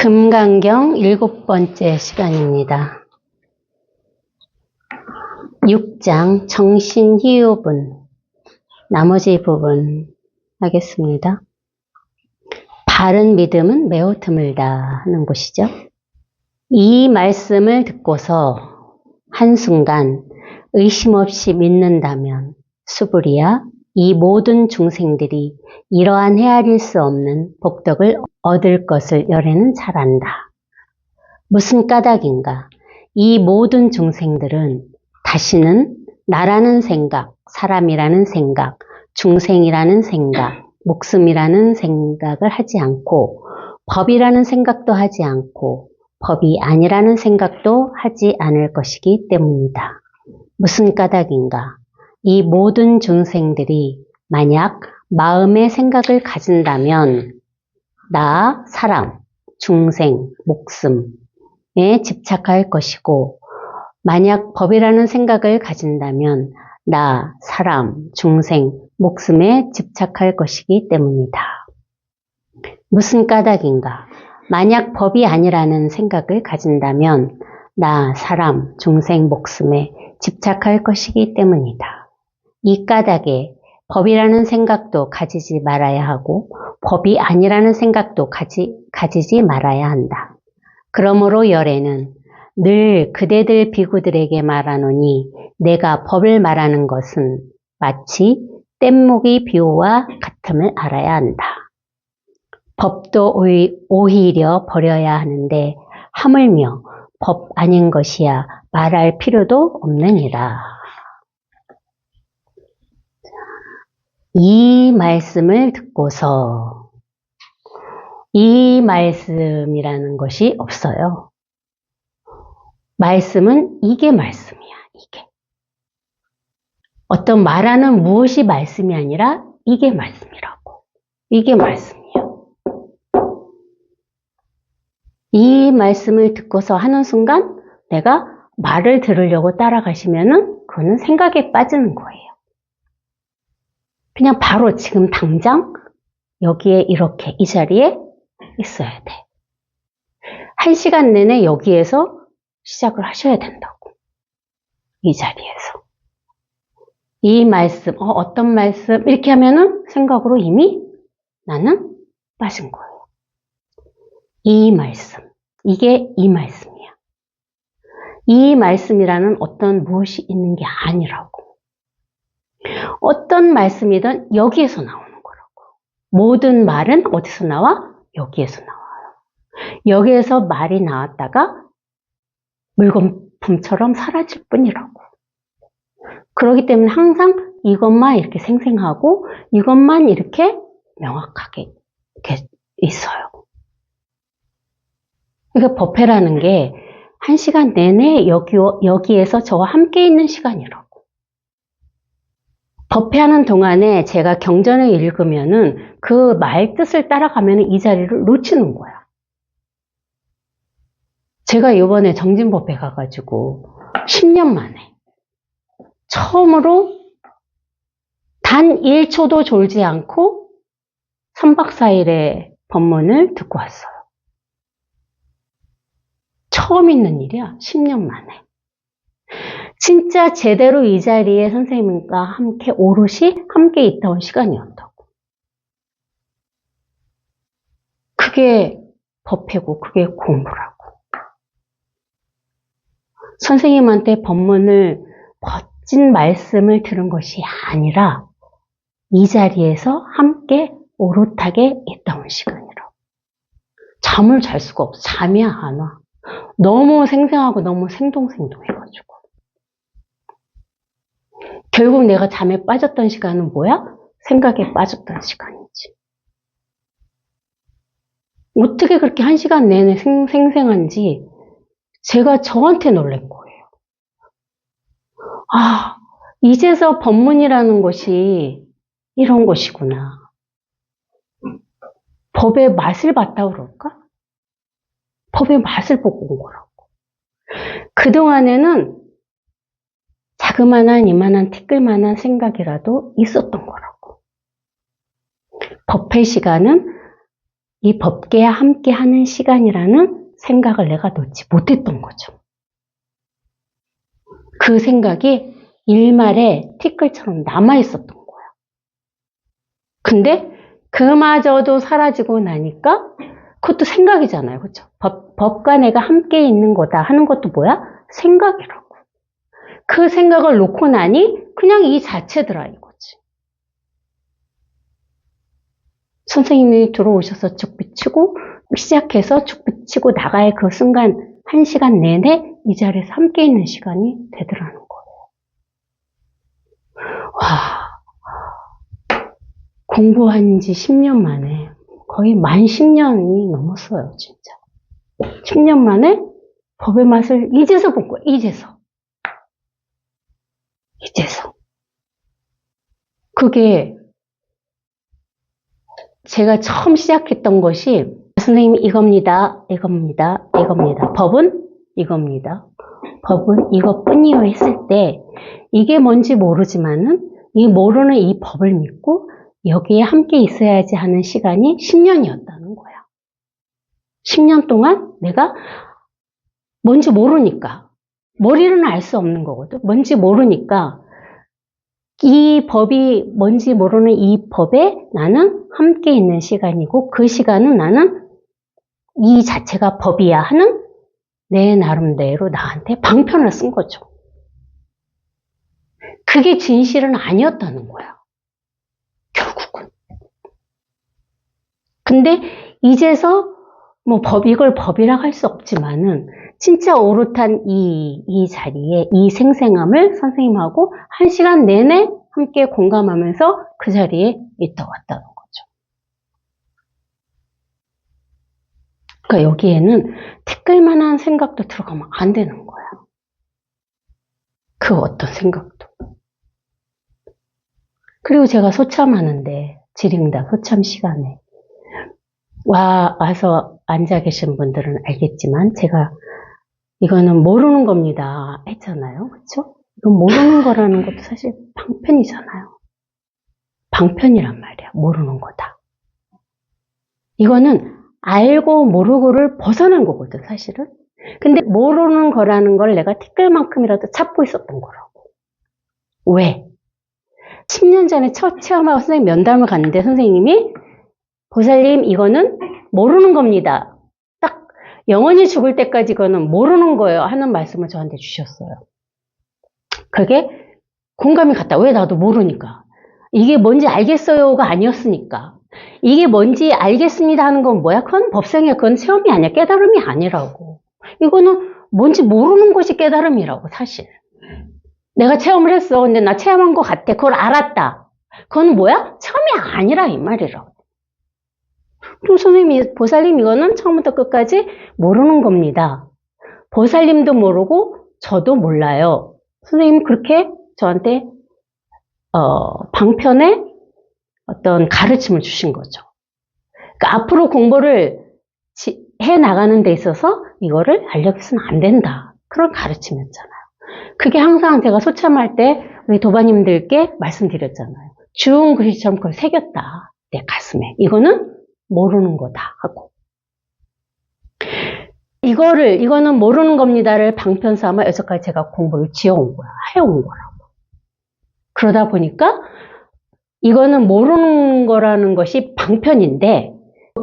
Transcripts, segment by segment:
금강경 7번째 시간입니다. 6장 정신희흡은 나머지 부분 하겠습니다. 바른 믿음은 매우 드물다 하는 곳이죠. 이 말씀을 듣고서 한순간 의심 없이 믿는다면 수부리야 이 모든 중생들이 이러한 헤아릴 수 없는 복덕을 얻을 것을 열애는 잘 안다. 무슨 까닭인가? 이 모든 중생들은 다시는 나라는 생각, 사람이라는 생각, 중생이라는 생각, 목숨이라는 생각을 하지 않고 법이라는 생각도 하지 않고 법이 아니라는 생각도 하지 않을 것이기 때문이다. 무슨 까닭인가? 이 모든 중생들이 만약 마음의 생각을 가진다면 나, 사람, 중생, 목숨에 집착할 것이고 만약 법이라는 생각을 가진다면 나, 사람, 중생, 목숨에 집착할 것이기 때문이다. 무슨 까닭인가? 만약 법이 아니라는 생각을 가진다면 나, 사람, 중생, 목숨에 집착할 것이기 때문이다. 이 까닭에 법이라는 생각도 가지지 말아야 하고 법이 아니라는 생각도 가지지 말아야 한다. 그러므로 열애는 늘 그대들 비구들에게 말하노니 내가 법을 말하는 것은 마치 뗏목이 비호와 같음을 알아야 한다. 법도 오히려 버려야 하는데 하물며 법 아닌 것이야 말할 필요도 없느니라. 이 말씀을 듣고서 이 말씀이라는 것이 없어요. 말씀은 이게 말씀이야. 이게. 어떤 말하는 무엇이 말씀이 아니라 이게 말씀이라고. 이게 말씀이야. 이 말씀을 듣고서 하는 순간 내가 말을 들으려고 따라가시면은 그거는 생각에 빠지는 거예요. 그냥 바로 지금 당장 여기에 이렇게 이 자리에 있어야 돼. 1시간 내내 여기에서 시작을 하셔야 된다고. 이 자리에서. 이 말씀, 어떤 말씀 이렇게 하면은 생각으로 이미 나는 빠진 거예요. 이 말씀, 이게 이 말씀이야. 이 말씀이라는 어떤 무엇이 있는 게 아니라고. 어떤 말씀이든 여기에서 나오는 거라고. 모든 말은 어디서 나와? 여기에서 나와요. 여기에서 말이 나왔다가 물건품처럼 사라질 뿐이라고. 그렇기 때문에 항상 이것만 이렇게 생생하고 이것만 이렇게 명확하게 이렇게 있어요. 그러니까 법회라는 게 1시간 내내 여기에서 저와 함께 있는 시간이라고. 법회하는 동안에 제가 경전을 읽으면은 그 말 뜻을 따라가면은 이 자리를 놓치는 거야. 제가 이번에 정진법회 가가지고 10년 만에 처음으로 단 1초도 졸지 않고 3박 4일의 법문을 듣고 왔어요. 처음 있는 일이야. 10년 만에. 진짜 제대로 이 자리에 선생님과 함께 오롯이 함께 있다 온 시간이었다고. 그게 법회고 그게 공부라고. 선생님한테 법문을 멋진 말씀을 들은 것이 아니라 이 자리에서 함께 오롯하게 있다 온 시간이라고. 잠을 잘 수가 없어. 잠이 안 와. 너무 생생하고 너무 생동생동해가지고. 결국 내가 잠에 빠졌던 시간은 뭐야? 생각에 빠졌던 시간이지. 어떻게 그렇게 1시간 내내 생생한지 제가 저한테 놀란 거예요. 아, 이제서 법문이라는 것이 이런 것이구나. 법의 맛을 봤다고 그럴까? 법의 맛을 보고 온 거라고. 그동안에는 자그마한 이만한 티끌만한 생각이라도 있었던 거라고. 법회 시간은 이 법계와 함께 하는 시간이라는 생각을 내가 놓지 못했던 거죠. 그 생각이 일말에 티끌처럼 남아있었던 거야. 근데 그마저도 사라지고 나니까 그것도 생각이잖아요. 그렇죠? 법과 내가 함께 있는 거다 하는 것도 뭐야? 생각이라고. 그 생각을 놓고 나니 그냥 이 자체더라 이거지. 선생님이 들어오셔서 쭉 비치고 시작해서 쭉 비치고 나갈 그 순간 1시간 내내 이 자리에서 함께 있는 시간이 되더라는 거예요. 와, 공부한 지 10년 만에 거의 만 10년이 넘었어요, 진짜. 10년 만에 법의 맛을 이제서 본 거예요, 이제서. 그게 제가 처음 시작했던 것이 선생님 이겁니다. 법은 이겁니다. 법은 이것뿐이요 했을 때 이게 뭔지 모르지만은 이 모르는 이 법을 믿고 여기에 함께 있어야지 하는 시간이 10년이었다는 거야. 10년 동안 내가 뭔지 모르니까 머리로는 알 수 없는 거거든. 뭔지 모르니까 이 법이 뭔지 모르는 이 법에 나는 함께 있는 시간이고 그 시간은 나는 이 자체가 법이야 하는 내 나름대로 나한테 방편을 쓴 거죠. 그게 진실은 아니었다는 거야. 결국은. 근데 이제서 뭐 이걸 법이라고 할 수 없지만은 진짜 오롯한 이 자리에 이 생생함을 선생님하고 1시간 내내 함께 공감하면서 그 자리에 있다 왔다는 거죠. 그러니까 여기에는 티끌만한 생각도 들어가면 안 되는 거야. 그 어떤 생각도. 그리고 제가 소참하는데 지ring다 소참 시간에 와서 앉아 계신 분들은 알겠지만 제가 이거는 모르는 겁니다 했잖아요. 그렇죠? 이건 모르는 거라는 것도 사실 방편이잖아요. 방편이란 말이야. 모르는 거다. 이거는 알고 모르고를 벗어난 거거든 사실은. 근데 모르는 거라는 걸 내가 티끌만큼이라도 찾고 있었던 거라고. 왜? 10년 전에 첫 체험하고 선생님 면담을 갔는데 선생님이 보살님 이거는 모르는 겁니다. 딱 영원히 죽을 때까지 이거는 모르는 거예요 하는 말씀을 저한테 주셨어요. 그게 공감이 갔다. 왜? 나도 모르니까. 이게 뭔지 알겠어요가 아니었으니까. 이게 뭔지 알겠습니다 하는 건 뭐야? 그건 법생이야. 그건 체험이 아니야. 깨달음이 아니라고. 이거는 뭔지 모르는 것이 깨달음이라고 사실. 내가 체험을 했어. 근데 나 체험한 것 같아. 그걸 알았다. 그건 뭐야? 체험이 아니라 이 말이라고. 그리고 선생님이 보살님 이거는 처음부터 끝까지 모르는 겁니다. 보살님도 모르고 저도 몰라요. 선생님 그렇게 저한테 방편의 어떤 가르침을 주신 거죠. 그러니까 앞으로 공부를 해 나가는 데 있어서 이거를 알려서는 안 된다. 그런 가르침이었잖아요. 그게 항상 제가 소참할 때 우리 도바님들께 말씀드렸잖아요. 주운 글씨처럼 그걸 새겼다. 내 가슴에. 이거는 모르는 거다 하고. 이거는 모르는 겁니다를 방편 삼아 여태까지 제가 공부를 지어온 거야. 해온 거라고. 그러다 보니까 이거는 모르는 거라는 것이 방편인데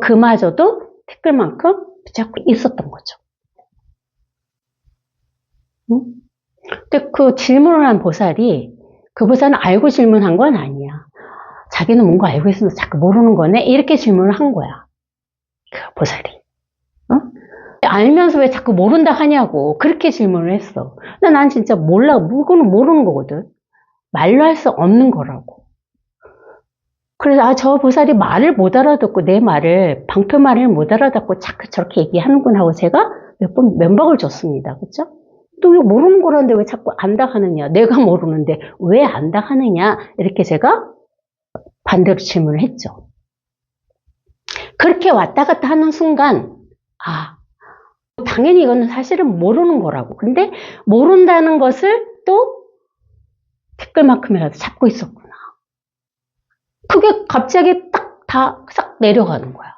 그마저도 티끌만큼 붙잡고 있었던 거죠. 응? 근데 그 질문을 한 보살이 그 보살은 알고 질문한 건 아니야. 자기는 뭔가 알고 있으면 자꾸 모르는 거네. 이렇게 질문을 한 거야. 그 보살이. 알면서 왜 자꾸 모른다 하냐고 그렇게 질문을 했어. 근데 난 진짜 몰라. 그거는 모르는 거거든. 말로 할 수 없는 거라고. 그래서 저 보살이 말을 못 알아듣고 내 말을 방편 말을 못 알아듣고 자꾸 저렇게 얘기하는구나 하고 제가 몇 번 면박을 줬습니다. 그렇죠? 또 모르는 거라는데 왜 자꾸 안다 하느냐. 내가 모르는데 왜 안다 하느냐. 이렇게 제가 반대로 질문을 했죠. 그렇게 왔다 갔다 하는 순간 당연히 이거는 사실은 모르는 거라고. 근데 모른다는 것을 또 티끌만큼이라도 잡고 있었구나. 그게 갑자기 딱 다 싹 내려가는 거야.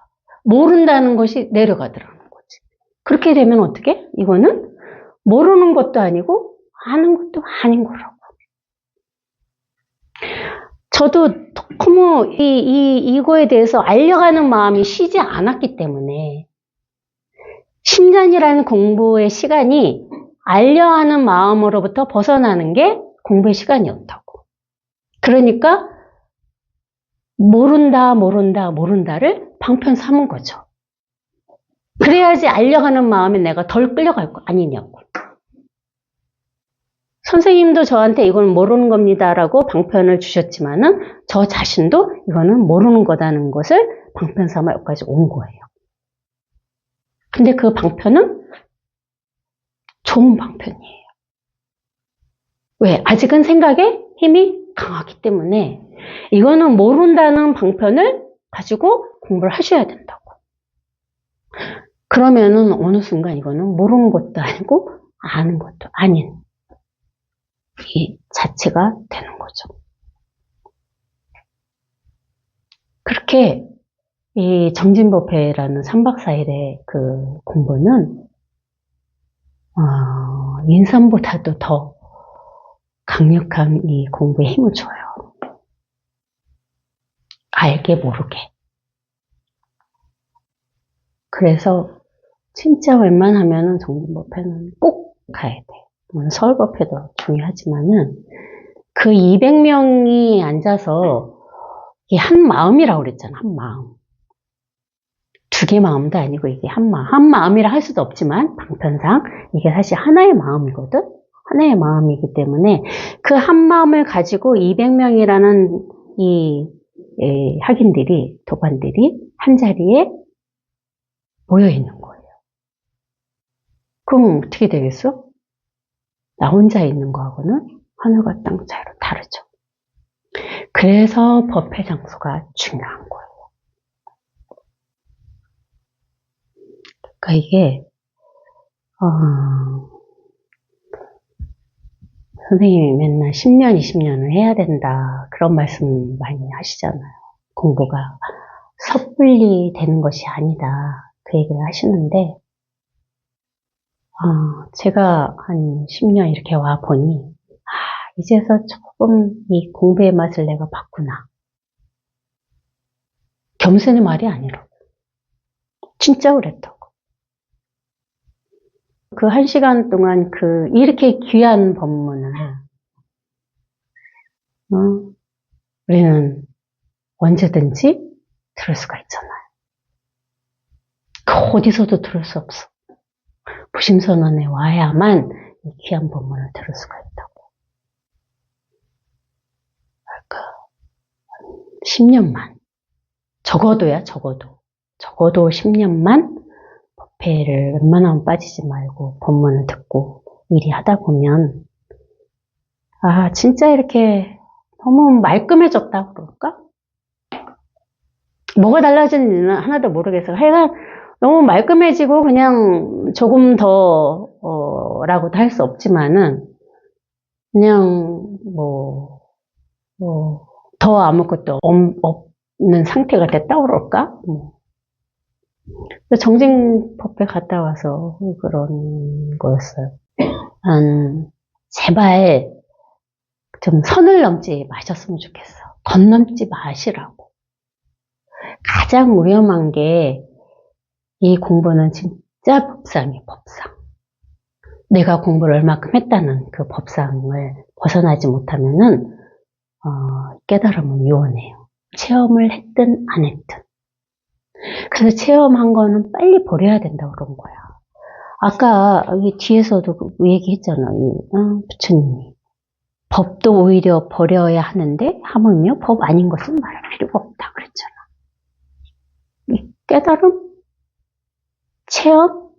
모른다는 것이 내려가더라는 거지. 그렇게 되면 어떻게? 이거는 모르는 것도 아니고 아는 것도 아닌 거라고. 저도 너무 이거에 대해서 알려가는 마음이 쉬지 않았기 때문에 10년이라는 공부의 시간이 알려하는 마음으로부터 벗어나는 게 공부의 시간이었다고. 그러니까 모른다를 방편 삼은 거죠. 그래야지 알려가는 마음에 내가 덜 끌려갈 거 아니냐고. 선생님도 저한테 이건 모르는 겁니다라고 방편을 주셨지만은 저 자신도 이거는 모르는 거다는 것을 방편 삼아 여기까지 온 거예요. 근데 그 방편은 좋은 방편이에요. 왜? 아직은 생각에 힘이 강하기 때문에 이거는 모른다는 방편을 가지고 공부를 하셔야 된다고. 그러면은 어느 순간 이거는 모르는 것도 아니고 아는 것도 아닌 이 자체가 되는 거죠. 그렇게 이 정진법회라는 3박 4일의 그 공부는 인삼보다도 더 강력한 이 공부에 힘을 줘요. 알게 모르게. 그래서 진짜 웬만하면은 정진법회는 꼭 가야 돼. 물론 서울법회도 중요하지만은 그 200명이 앉아서 이게 한 마음이라고 그랬잖아. 한 마음. 두 개 마음도 아니고 이게 한 마음. 한 마음이라 할 수도 없지만 방편상 이게 사실 하나의 마음이거든. 하나의 마음이기 때문에 그 한 마음을 가지고 200명이라는 이 학인들이, 도반들이 한 자리에 모여 있는 거예요. 그럼 어떻게 되겠어? 나 혼자 있는 거하고는 하늘과 땅 차이로 다르죠. 그래서 법회 장소가 중요한 거예요. 그러니까 이게 선생님이 맨날 10년, 20년을 해야 된다 그런 말씀 많이 하시잖아요. 공부가 섣불리 되는 것이 아니다 그 얘기를 하시는데 제가 한 10년 이렇게 와 보니 이제서 조금 이 공부의 맛을 내가 봤구나. 겸손의 말이 아니라고. 진짜 그랬다고. 그 1시간 동안 이렇게 귀한 법문을 우리는 언제든지 들을 수가 있잖아요. 어디서도 들을 수 없어. 부심선언에 와야만 이 귀한 법문을 들을 수가 있다고. 그러니까 10년만 적어도 10년만 법회를 웬만하면 빠지지 말고 법문을 듣고 일이 하다 보면 진짜 이렇게 너무 말끔해졌다 그럴까? 뭐가 달라졌는지는 하나도 모르겠어요. 하여간 너무 말끔해지고 그냥 조금 더 라고도 할 수 없지만은 그냥 더 아무것도 없는 상태가 됐다 그럴까? 정진법회 갔다 와서 그런 거였어요. 제발 좀 선을 넘지 마셨으면 좋겠어. 건넘지 마시라고. 가장 위험한 게 이 공부는 진짜 법상이에요. 법상. 내가 공부를 얼마큼 했다는 그 법상을 벗어나지 못하면은 깨달음은 요원해요. 체험을 했든 안 했든. 그래서 체험한 거는 빨리 버려야 된다고 그런 거야. 아까 여기 뒤에서도 얘기했잖아. 부처님이. 법도 오히려 버려야 하는데 하물며 법 아닌 것은 말할 필요가 없다 그랬잖아. 이 깨달음, 체험,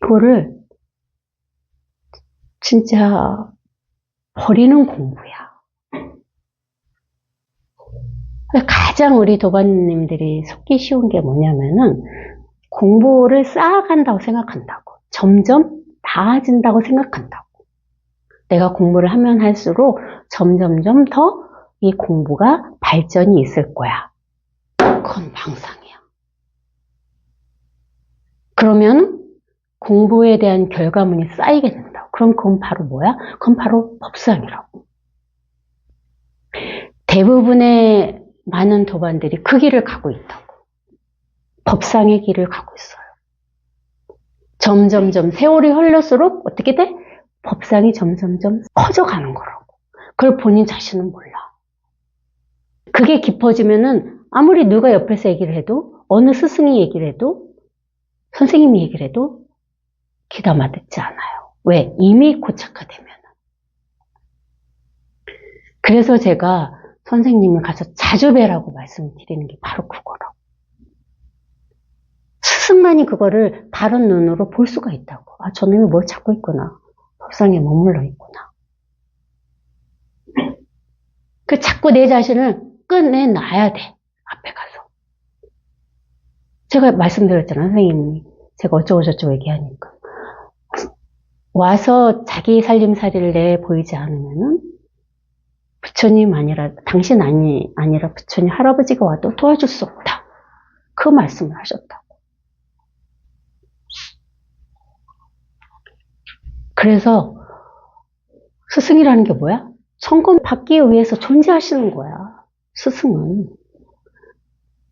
그거를 진짜 버리는 공부야. 가장 우리 도반님들이 속기 쉬운 게 뭐냐면은 공부를 쌓아간다고 생각한다고. 점점 나아진다고 생각한다고. 내가 공부를 하면 할수록 점점점 더 이 공부가 발전이 있을 거야. 그건 망상이야. 그러면 공부에 대한 결과물이 쌓이게 된다고. 그럼 그건 바로 뭐야? 그건 바로 법상이라고. 대부분의 많은 도반들이 그 길을 가고 있다고. 법상의 길을 가고 있어요. 점점점 세월이 흘러갈수록 어떻게 돼? 법상이 점점점 커져가는 거라고. 그걸 본인 자신은 몰라. 그게 깊어지면은 아무리 누가 옆에서 얘기를 해도, 어느 스승이 얘기를 해도, 선생님이 얘기를 해도 귀담아 듣지 않아요. 왜? 이미 고착화되면. 그래서 제가 선생님을 가서 자주 뵈라고 말씀드리는 게 바로 그거라고. 스승만이 그거를 다른 눈으로 볼 수가 있다고. 아, 저놈이 뭘 찾고 있구나. 법상에 머물러 있구나. 그 자꾸 내 자신을 꺼내놔야 돼. 앞에 가서. 제가 말씀드렸잖아요. 선생님이. 제가 어쩌고저쩌고 얘기하니까. 와서 자기 살림살이를 내 보이지 않으면은 부처님 아니라, 당신 아니라 부처님 할아버지가 와도 도와줄 수 없다. 그 말씀을 하셨다고. 그래서 스승이라는 게 뭐야? 천권받기 위해서 존재하시는 거야. 스승은.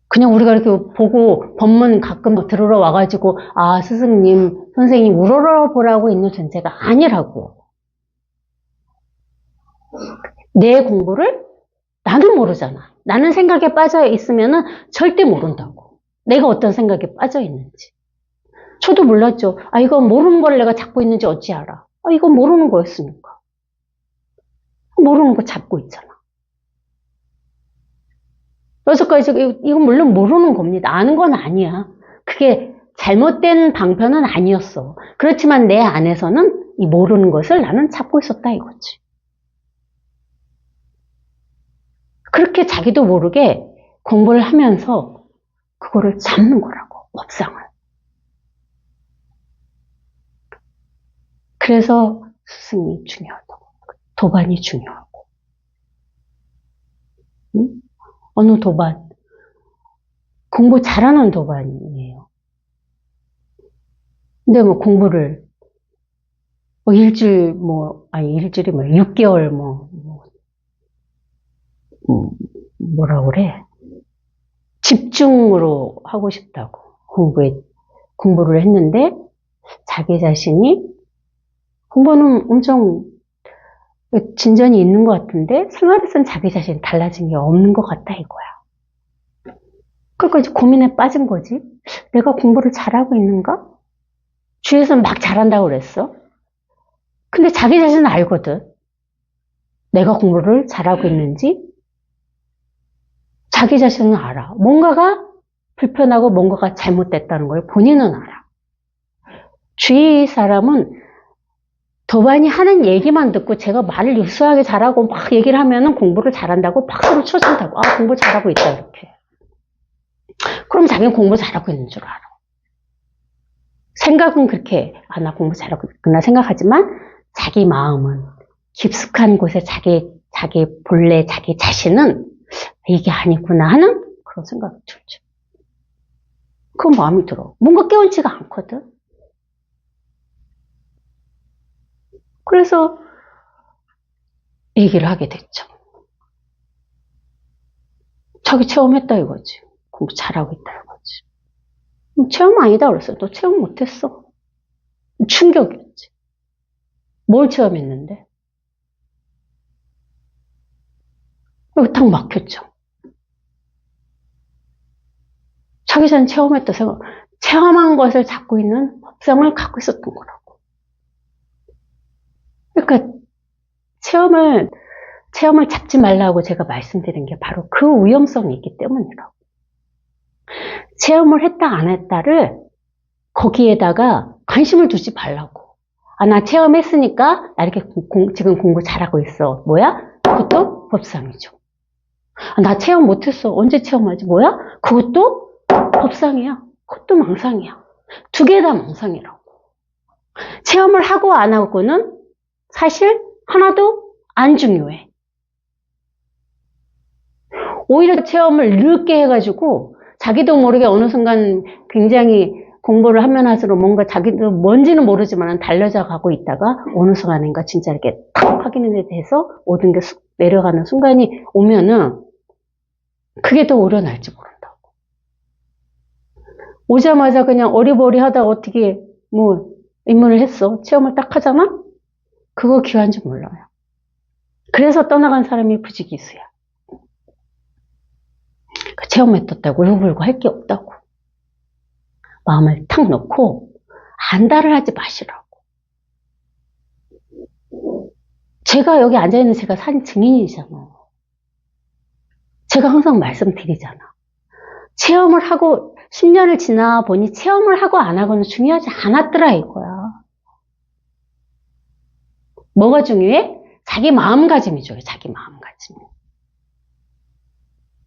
그냥 우리가 이렇게 보고 법문 가끔 들으러 와가지고 아 스승님, 선생님 우러러보라고 있는 존재가 아니라고. 내 공부를 나는 모르잖아. 나는 생각에 빠져 있으면 절대 모른다고. 내가 어떤 생각에 빠져 있는지. 저도 몰랐죠. 아 이건 모르는 걸 내가 잡고 있는지 어찌 알아. 아 이건 모르는 거였으니까. 모르는 거 잡고 있잖아. 여기서까지 이건 물론 모르는 겁니다. 아는 건 아니야. 그게 잘못된 방편은 아니었어. 그렇지만 내 안에서는 이 모르는 것을 나는 잡고 있었다 이거지. 그렇게 자기도 모르게 공부를 하면서 그거를 잡는 거라고. 법상을. 그래서 스승이 중요하다고. 도반이 중요하고. 응? 어느 도반? 공부 잘하는 도반이에요. 근데 뭐 공부를 일주일이 6개월 뭐라고 그래? 집중으로 하고 싶다고. 공부를 했는데 자기 자신이 공부는 엄청 진전이 있는 것 같은데 생활에서는 자기 자신이 달라진 게 없는 것 같다 이거야. 그러니까 이제 고민에 빠진 거지. 내가 공부를 잘하고 있는가? 주위에서는 막 잘한다고 그랬어. 근데 자기 자신은 알거든. 내가 공부를 잘하고 있는지 자기 자신은 알아. 뭔가가 불편하고 뭔가가 잘못됐다는 걸 본인은 알아. 주위 사람은 도반이 하는 얘기만 듣고 제가 말을 유수하게 잘하고 막 얘기를 하면은 공부를 잘한다고 박수를 쳐준다고. 아, 공부 잘하고 있다, 이렇게. 그럼 자기는 공부 잘하고 있는 줄 알아. 생각은 그렇게, 아, 나 공부 잘하고 있구나 생각하지만 자기 마음은 깊숙한 곳에 자기 본래 자기 자신은 이게 아니구나 하는 그런 생각이 들죠. 그건 마음이 들어. 뭔가 깨어있지가 않거든. 그래서 얘기를 하게 됐죠. 자기 체험했다 이거지. 공부 잘하고 있다 이거지. 체험 아니다 그랬어. 너 체험 못했어. 충격이었지. 뭘 체험했는데? 여기 딱 막혔죠. 자기 자신 체험했다 생각. 체험한 것을 잡고 있는 법상을 갖고 있었던 거라고. 그러니까 체험을 잡지 말라고 제가 말씀드린 게 바로 그 위험성이 있기 때문이라고. 체험을 했다 안 했다를 거기에다가 관심을 두지 말라고. 아, 나 체험했으니까 나 이렇게 지금 공부 잘하고 있어. 뭐야? 그것도 법상이죠. 아, 나 체험 못했어. 언제 체험하지? 뭐야? 그것도 법상이야. 그것도 망상이야. 두 개 다 망상이라고. 체험을 하고 안 하고는 사실 하나도 안 중요해. 오히려 체험을 늦게 해가지고 자기도 모르게 어느 순간 굉장히 공부를 하면 할수록 뭔가 자기도 뭔지는 모르지만 달려져 가고 있다가 어느 순간인가 진짜 이렇게 탁 확인이 돼서 모든 게 쑥 내려가는 순간이 오면은 그게 더 오려날지 모른다고. 오자마자 그냥 어리버리 하다가 어떻게 뭐 입문을 했어. 체험을 딱 하잖아? 그거 귀한 줄 몰라요. 그래서 떠나간 사람이 부지기수야. 그 체험에 떴다고 울고불고 할 게 없다고. 마음을 탁 놓고 안달을 하지 마시라고. 제가 여기 앉아있는 제가 산 증인이잖아. 제가 항상 말씀드리잖아. 체험을 하고 10년을 지나 보니 체험을 하고 안 하고는 중요하지 않았더라 이거야. 뭐가 중요해? 자기 마음가짐이 중요해. 자기 마음가짐.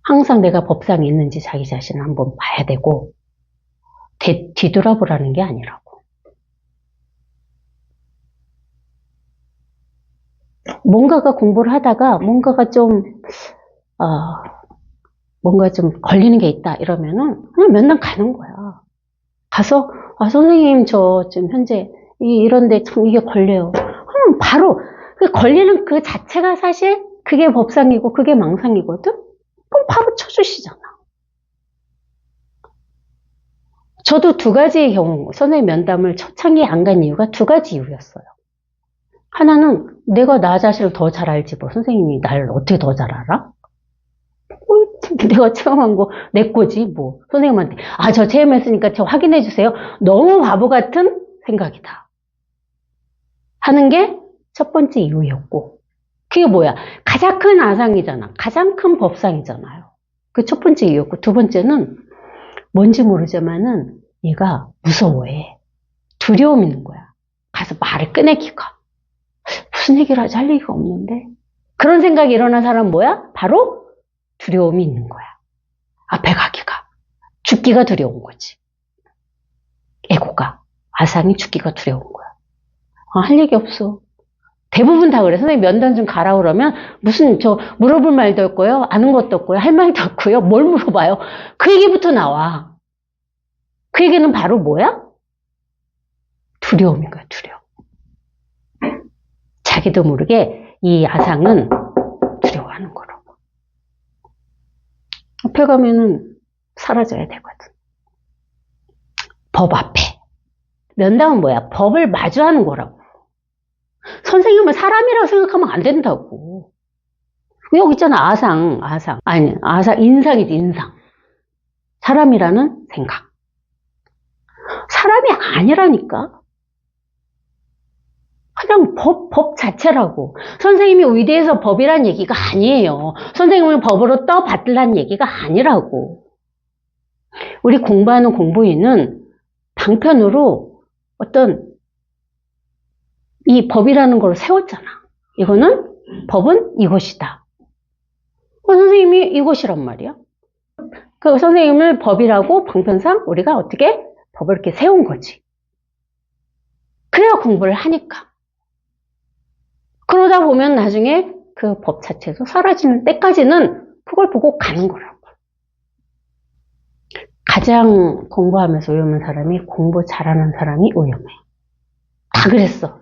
항상 내가 법상에 있는지 자기 자신을 한번 봐야 되고 뒤돌아보라는 게 아니라고. 뭔가가 공부를 하다가 뭔가 좀 걸리는 게 있다 이러면은 그냥 면담 가는 거야. 가서 선생님 저 지금 현재 이런데 참 이게 걸려요. 그럼 바로 그 걸리는 그 자체가 사실 그게 법상이고 그게 망상이거든. 그럼 바로 쳐주시잖아. 저도 두 가지의 경우 선생님 면담을 초창기에 안 간 이유가 두 가지 이유였어요. 하나는 내가 나 자신을 더 잘 알지 뭐 선생님이 나를 어떻게 더 잘 알아? 내가 체험한 거 내 거지 뭐 선생님한테 저 체험했으니까 저 확인해 주세요. 너무 바보 같은 생각이다 하는 게 첫 번째 이유였고, 그게 뭐야? 가장 큰 아상이잖아. 가장 큰 법상이잖아요. 그 첫 번째 이유였고, 두 번째는 뭔지 모르지만은 얘가 무서워해. 두려움 있는 거야. 가서 말을 꺼내기가 무슨 얘기를 하지 할 얘기가 없는데 그런 생각이 일어난 사람은 뭐야? 바로 두려움이 있는 거야. 앞에 가기가. 죽기가 두려운 거지. 에고가. 아상이 죽기가 두려운 거야. 할 얘기 없어. 대부분 다 그래. 선생님 면담 좀 가라 그러면 무슨 물어볼 말도 없고요. 아는 것도 없고요. 할 말도 없고요. 뭘 물어봐요. 그 얘기부터 나와. 그 얘기는 바로 뭐야? 두려움인 거야. 두려움. 자기도 모르게 이 아상은 두려워하는 거라고. 앞에 가면은 사라져야 되거든. 법 앞에. 면담은 뭐야? 법을 마주하는 거라고. 선생님을 사람이라고 생각하면 안 된다고. 여기 있잖아. 아상. 아니, 인상이지, 인상. 사람이라는 생각. 사람이 아니라니까. 그냥 법 자체라고. 선생님이 의대에서 법이란 얘기가 아니에요. 선생님을 법으로 떠받들란 얘기가 아니라고. 우리 공부하는 공부인은 방편으로 어떤 이 법이라는 걸 세웠잖아. 이거는 법은 이것이다. 선생님이 이것이란 말이야. 그 선생님을 법이라고 방편상 우리가 어떻게 법을 이렇게 세운 거지. 그래야 공부를 하니까. 그러다 보면 나중에 그 법 자체도 사라지는 때까지는 그걸 보고 가는 거라고. 가장 공부하면서 위험한 사람이 공부 잘하는 사람이 위험해. 다 그랬어.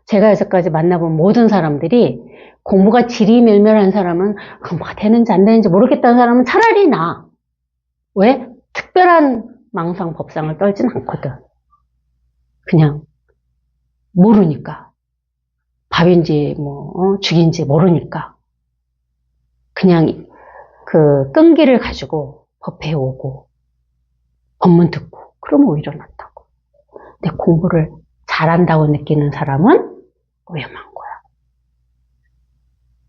제가 여태까지 만나본 모든 사람들이 공부가 지리멸멸한 사람은 뭐가 되는지 안 되는지 모르겠다는 사람은 차라리 나. 왜? 특별한 망상 법상을 떨진 않거든. 그냥 모르니까. 밥인지 죽인지 모르니까. 그냥 그 끈기를 가지고 법회 오고 법문 듣고 그러면 오히려 낫다고. 근데 공부를 잘한다고 느끼는 사람은 위험한 거야.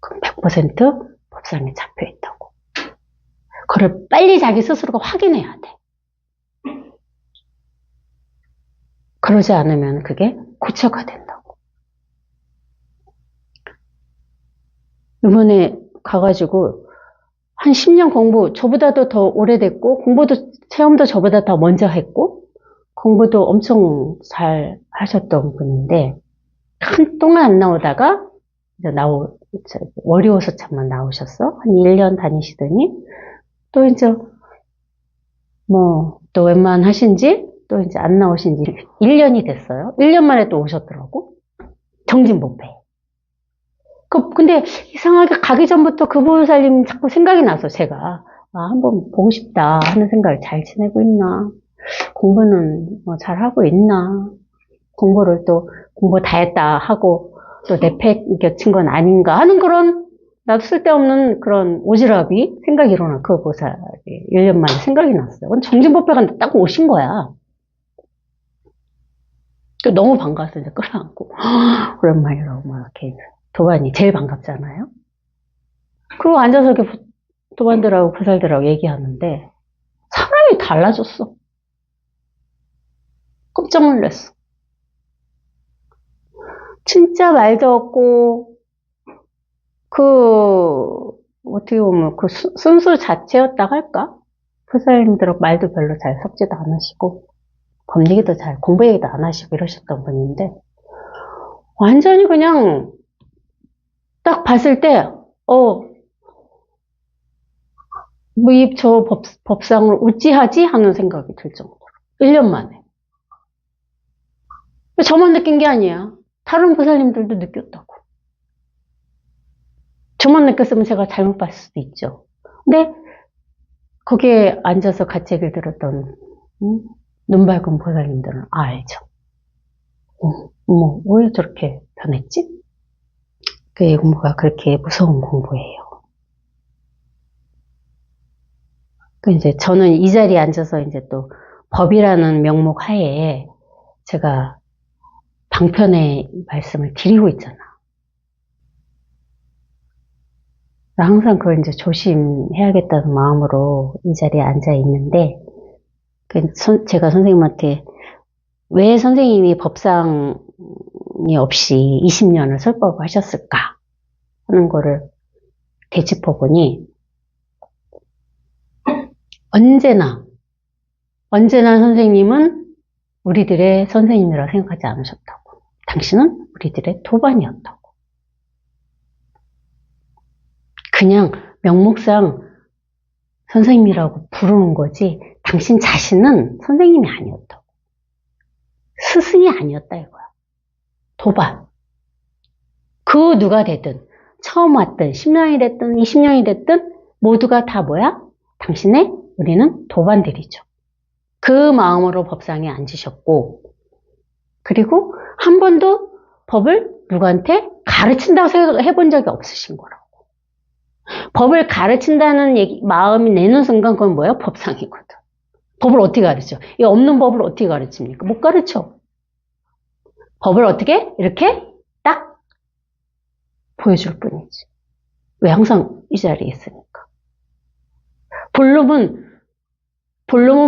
그럼 100% 법상에 잡혀있다고. 그걸 빨리 자기 스스로가 확인해야 돼. 그러지 않으면 그게 고쳐가 된다고. 이번에 가가지고 한 10년 공부, 저보다도 더 오래됐고 공부도 체험도 저보다 더 먼저 했고 공부도 엄청 잘 하셨던 분인데 한동안 안 나오다가 이제 월요소참만 나오셨어. 한 1년 다니시더니 또 이제 또 웬만하신지 또 이제 안 나오신 지 1년이 됐어요. 1년 만에 또 오셨더라고. 정진법회. 근데 이상하게 가기 전부터 그 보살님 자꾸 생각이 나서 제가 한번 보고 싶다 하는 생각을 잘 지내고 있나, 공부는 뭐 잘하고 있나, 공부를 또 공부 다 했다 하고 또 내패 겹친 건 아닌가 하는 그런 나도 쓸데없는 그런 오지랖이 생각이 일어나. 그 보살이 1년 만에 생각이 났어요. 정진법회 갔는데 딱 오신 거야. 너무 반가워서 이제 끌어안고 오랜만이라고 막 이렇게. 도반이 제일 반갑잖아요. 그리고 앉아서 이렇게 도반들하고 보살들하고 얘기하는데 사람이 달라졌어. 깜짝 놀랐어. 진짜 말도 없고 어떻게 보면 그 순수 자체였다 할까? 보살님들하고 말도 별로 잘 섞지도 안 하시고 검 얘기도 잘, 공부 얘기도 안 하시고 이러셨던 분인데 완전히 그냥 딱 봤을 때 저 법상을 어찌하지? 하는 생각이 들 정도로 1년 만에. 저만 느낀 게 아니야. 다른 보살님들도 느꼈다고. 저만 느꼈으면 제가 잘못 봤을 수도 있죠. 근데 거기에 앉아서 같이 얘기를 들었던 눈 밝은 보살님들은 알죠. 왜 저렇게 변했지? 그 공부가 그렇게 무서운 공부예요. 이제 저는 이 자리에 앉아서 이제 또 법이라는 명목 하에 제가 방편의 말씀을 드리고 있잖아. 항상 그걸 이제 조심해야겠다는 마음으로 이 자리에 앉아 있는데, 제가 선생님한테 왜 선생님이 법상이 없이 20년을 설법을 하셨을까 하는 거를 되짚어보니, 언제나 선생님은 우리들의 선생님이라고 생각하지 않으셨다고. 당신은 우리들의 도반이었다고. 그냥 명목상 선생님이라고 부르는 거지 당신 자신은 선생님이 아니었다고. 스승이 아니었다 이거야. 도반. 그 누가 되든 처음 왔든 10년이 됐든 20년이 됐든 모두가 다 뭐야? 당신의 우리는 도반들이죠. 그 마음으로 법상에 앉으셨고, 그리고 한 번도 법을 누구한테 가르친다고 생각해본 적이 없으신 거라고. 법을 가르친다는 마음이 내는 순간 그건 뭐예요? 법상이거든. 법을 어떻게 가르쳐? 이 없는 법을 어떻게 가르칩니까? 못 가르쳐. 법을 어떻게? 이렇게 딱 보여줄 뿐이지. 왜 항상 이 자리에 있으니까. 볼륨은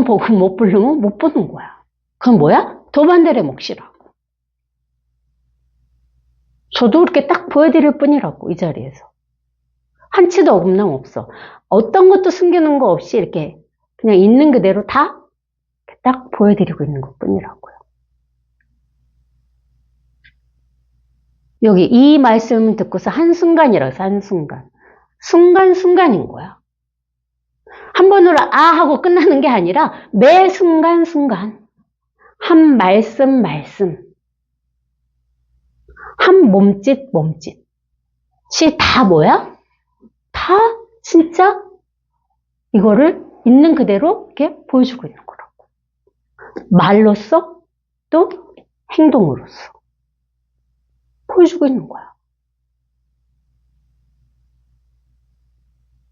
보고 못 볼륨은 못 보는 거야. 그건 뭐야? 도반들의 몫이라고. 저도 이렇게 딱 보여드릴 뿐이라고, 이 자리에서. 한치도 어긋남 없어. 어떤 것도 숨기는 거 없이 이렇게 그냥 있는 그대로 다 딱 보여드리고 있는 것 뿐이라고요. 여기 이 말씀을 듣고서 한순간이라고 해서 한순간. 순간순간인 거야. 한 번으로 하고 끝나는 게 아니라 매 순간순간 한 말씀 한 몸짓 다 뭐야? 다 진짜 이거를 있는 그대로 이렇게 보여주고 있는 거라고. 말로써 또 행동으로써 보여주고 있는 거야.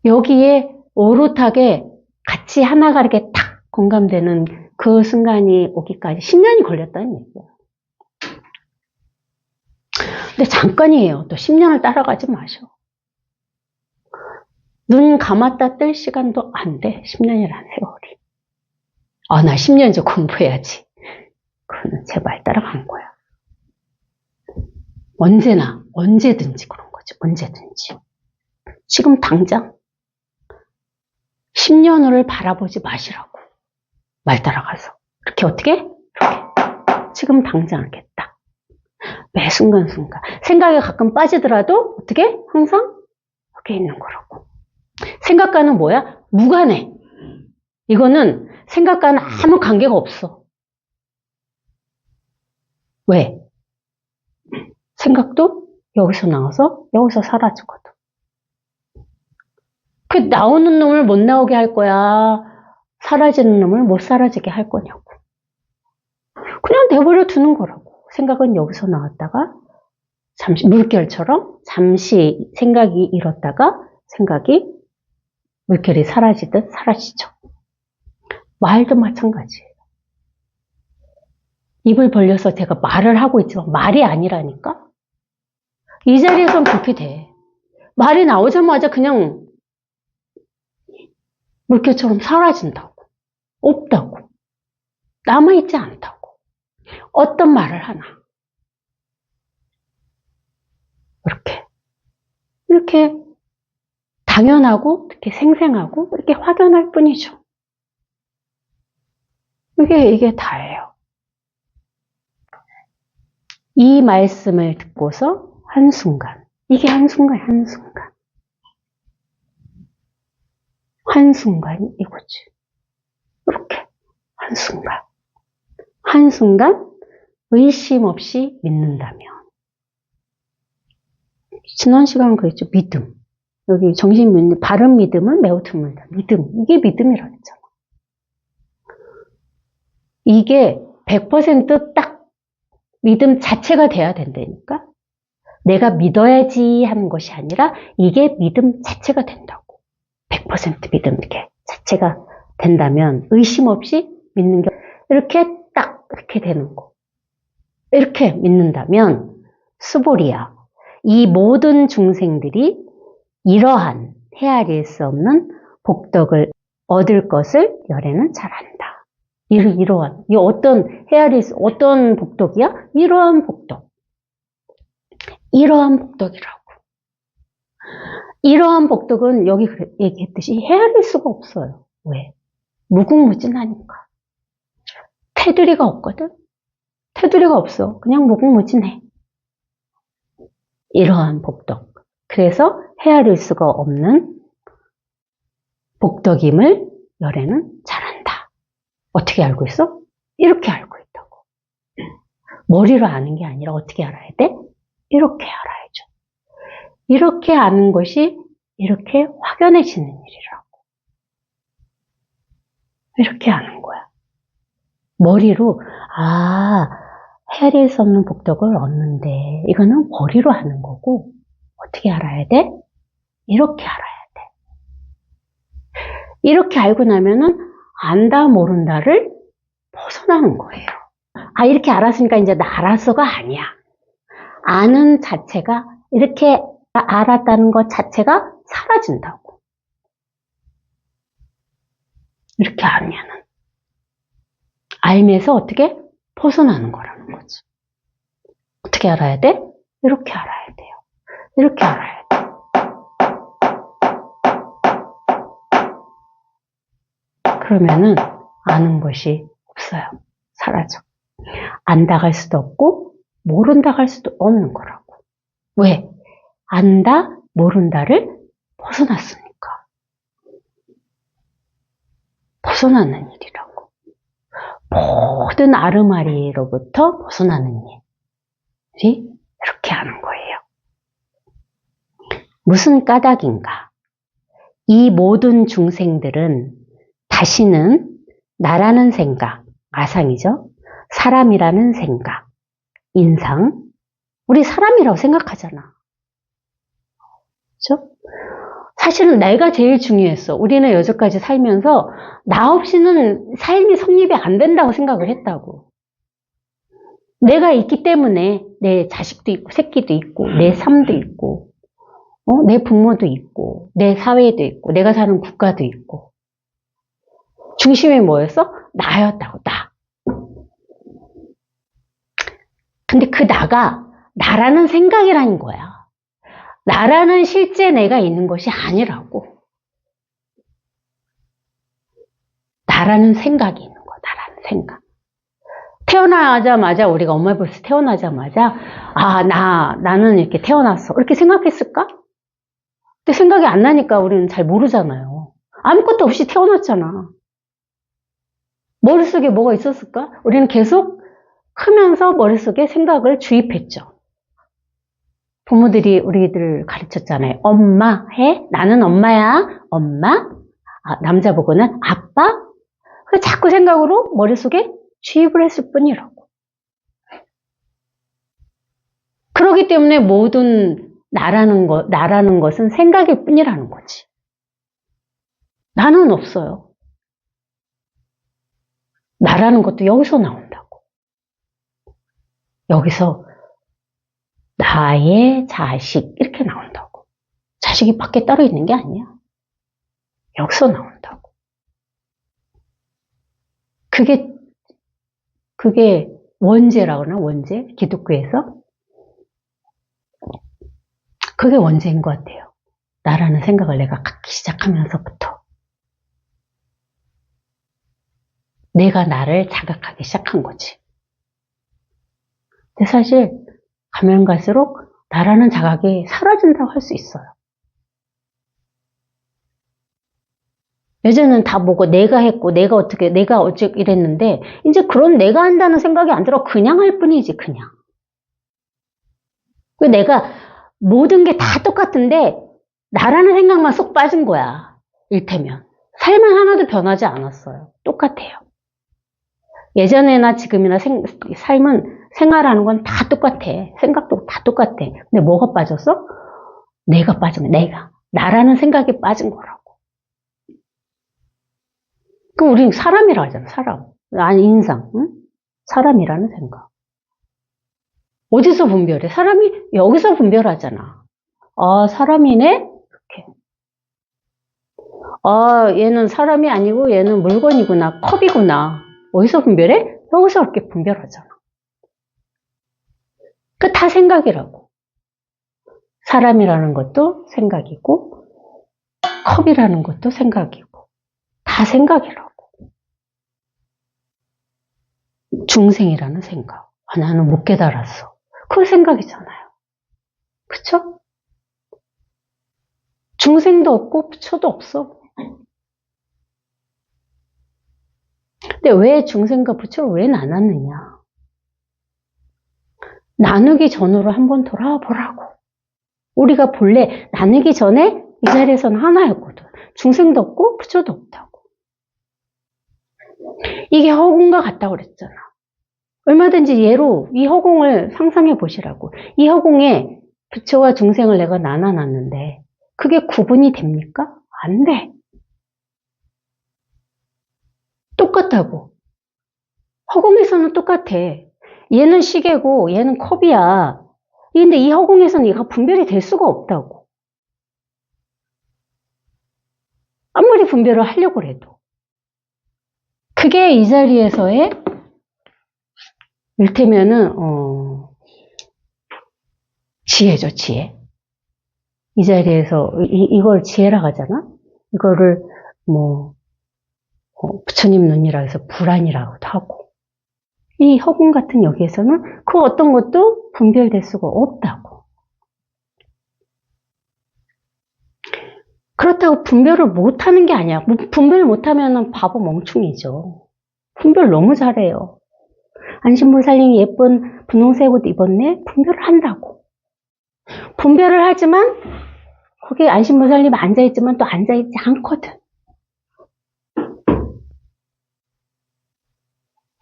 여기에 오롯하게 같이 하나가 이렇게 탁 공감되는 그 순간이 오기까지 10년이 걸렸다는 얘기야. 근데 잠깐이에요. 또 10년을 따라가지 마셔. 눈 감았다 뜰 시간도 안 돼. 10년이라는 세월이. 나 10년 이제 공부해야지. 그거는 제발 따라간 거야. 언제든지 그런 거지. 언제든지. 지금 당장 10년을 바라보지 마시라고. 말 따라가서. 이렇게 어떻게? 이렇게. 지금 당장 이렇게 딱. 매 순간순간. 생각이 가끔 빠지더라도 어떻게? 항상 여기 있는 거라고. 생각과는 뭐야? 무관해. 이거는 생각과는 아무 관계가 없어. 왜? 생각도 여기서 나와서 여기서 사라지거든. 그 나오는 놈을 못 나오게 할 거야? 사라지는 놈을 못 사라지게 할 거냐고. 그냥 내버려 두는 거라고. 생각은 여기서 나왔다가 잠시 물결처럼 잠시 생각이 일었다가 생각이 물결이 사라지듯 사라지죠. 말도 마찬가지예요. 입을 벌려서 제가 말을 하고 있지만 말이 아니라니까? 이 자리에선 그렇게 돼. 말이 나오자마자 그냥 물결처럼 사라진다고. 없다고. 남아있지 않다고. 어떤 말을 하나. 이렇게 당연하고 이렇게 생생하고 이렇게 확연할 뿐이죠. 이게 다예요. 이 말씀을 듣고서 한순간, 이게 한순간. 한순간이 이거지. 이렇게 한순간 의심 없이 믿는다면. 지난 시간은 그랬죠. 믿음. 여기 정신 믿는, 바른 믿음은 매우 드물다. 믿음. 이게 믿음이라 했잖아. 이게 100% 딱 믿음 자체가 돼야 된다니까. 내가 믿어야지 하는 것이 아니라 이게 믿음 자체가 된다고. 100% 믿음 이게 자체가 된다면 의심 없이 믿는 게 이렇게 딱 이렇게 되는 거. 이렇게 믿는다면 수보리야. 이 모든 중생들이 이러한 헤아릴 수 없는 복덕을 얻을 것을 열애는 잘 안다. 이러한, 이 어떤 복덕이야? 이러한 복덕. 이러한 복덕이라고. 이러한 복덕은 여기 얘기했듯이 헤아릴 수가 없어요. 왜? 무궁무진하니까. 테두리가 없거든? 테두리가 없어. 그냥 무궁무진해. 이러한 복덕. 그래서 헤아릴 수가 없는 복덕임을 열애는 잘한다. 어떻게 알고 있어? 이렇게 알고 있다고. 머리로 아는 게 아니라 어떻게 알아야 돼? 이렇게 알아야죠. 이렇게 아는 것이 이렇게 확연해지는 일이라고. 이렇게 아는 거야. 머리로 헤아릴 수 없는 복덕을 얻는데 이거는 머리로 하는 거고 어떻게 알아야 돼? 이렇게 알아야 돼. 이렇게 알고 나면은 안다 모른다를 벗어나는 거예요. 이렇게 알았으니까 이제 나 알았어가 아니야. 아는 자체가 이렇게 알았다는 것 자체가 사라진다고. 이렇게 알면은 알면서 어떻게 벗어나는 거라는 거지. 어떻게 알아야 돼? 이렇게 알아야 돼요. 이렇게 알아야 돼. 그러면은 아는 것이 없어요. 사라져. 안다 할 수도 없고 모른다 할 수도 없는 거라고. 왜? 안다, 모른다를 벗어났으니까. 벗어나는 일이라고. 모든 아르마리로부터 벗어나는 일이 이렇게 하는 거예요. 무슨 까닭인가? 이 모든 중생들은 다시는 나라는 생각, 아상이죠? 사람이라는 생각, 인상, 우리 사람이라고 생각하잖아. 그렇죠? 사실은 내가 제일 중요했어. 우리는 여태까지 살면서 나 없이는 삶이 성립이 안 된다고 생각을 했다고. 내가 있기 때문에 내 자식도 있고 새끼도 있고 내 삶도 있고 내 부모도 있고 내 사회도 있고 내가 사는 국가도 있고 중심이 뭐였어? 나였다고. 나. 근데 그 나가 나라는 생각이라는 거야. 나라는 실제 내가 있는 것이 아니라고. 나라는 생각이 있는 거야. 나라는 생각. 태어나자마자 우리가 엄마 벌써 태어나자마자 나는 이렇게 태어났어. 이렇게 생각했을까? 근데 생각이 안 나니까 우리는 잘 모르잖아요. 아무것도 없이 태어났잖아. 머릿속에 뭐가 있었을까? 우리는 계속 크면서 머릿속에 생각을 주입했죠. 부모들이 우리들 가르쳤잖아요. 엄마 해? 나는 엄마야. 엄마? 남자 보고는 아빠? 자꾸 생각으로 머릿속에 주입을 했을 뿐이라고. 그렇기 때문에 모든 나라는 것은 생각일 뿐이라는 거지. 나는 없어요. 나라는 것도 여기서 나온다고. 여기서 나의 자식 이렇게 나온다고. 자식이 밖에 따로 있는 게 아니야. 여기서 나온다고. 그게 원죄라고 하나? 원죄? 기독교에서? 그게 원죄인 것 같아요. 나라는 생각을 내가 갖기 시작하면서부터. 내가 나를 자각하기 시작한 거지. 근데 사실 가면 갈수록 나라는 자각이 사라진다고 할 수 있어요. 예전에는 다 보고 내가 했고 내가 어쩌고 이랬는데 이제 그런 내가 한다는 생각이 안 들어. 그냥 할 뿐이지 그냥. 내가 모든 게 다 똑같은데 나라는 생각만 쏙 빠진 거야. 일테면. 삶은 하나도 변하지 않았어요. 똑같아요. 예전에나 지금이나 삶은 생활하는 건 다 똑같아. 생각도 다 똑같아. 근데 뭐가 빠졌어? 내가 빠진 거야. 나라는 생각이 빠진 거라고. 우린 사람이라 하잖아. 사람. 아니 인상. 응? 사람이라는 생각. 어디서 분별해? 사람이 여기서 분별하잖아. 사람이네? 이렇게. 얘는 사람이 아니고 얘는 물건이구나. 컵이구나. 어디서 분별해? 여기서 이렇게 분별하잖아. 다 생각이라고. 사람이라는 것도 생각이고 컵이라는 것도 생각이고 다 생각이라고. 중생이라는 생각. 나는 못 깨달았어. 그거 생각이잖아요. 그쵸? 중생도 없고 부처도 없어. 근데 왜 중생과 부처를 왜 나눴느냐? 나누기 전으로 한번 돌아와 보라고. 우리가 본래 나누기 전에 이 자리에서는 하나였거든. 중생도 없고 부처도 없다고. 이게 허공과 같다고 그랬잖아. 얼마든지 예로 이 허공을 상상해 보시라고. 이 허공에 부처와 중생을 내가 나눠놨는데 그게 구분이 됩니까? 안 돼. 똑같다고. 허공에서는 똑같아. 얘는 시계고 얘는 컵이야. 근데 이 허공에서는 얘가 분별이 될 수가 없다고. 아무리 분별을 하려고 해도. 그게 이 자리에서의 일테면은 지혜죠, 지혜. 이 자리에서 이걸 지혜라고 하잖아. 이거를 부처님 눈이라 해서 불안이라고도 하고. 이 허공 같은 여기에서는 그 어떤 것도 분별될 수가 없다고. 그렇다고 분별을 못하는 게 아니야. 분별 못하면 바보 멍충이죠. 분별 너무 잘해요. 안심보살님이 예쁜 분홍색 옷 입었네? 분별을 한다고. 분별을 하지만 거기에 안심보살님 앉아있지만 또 앉아있지 않거든.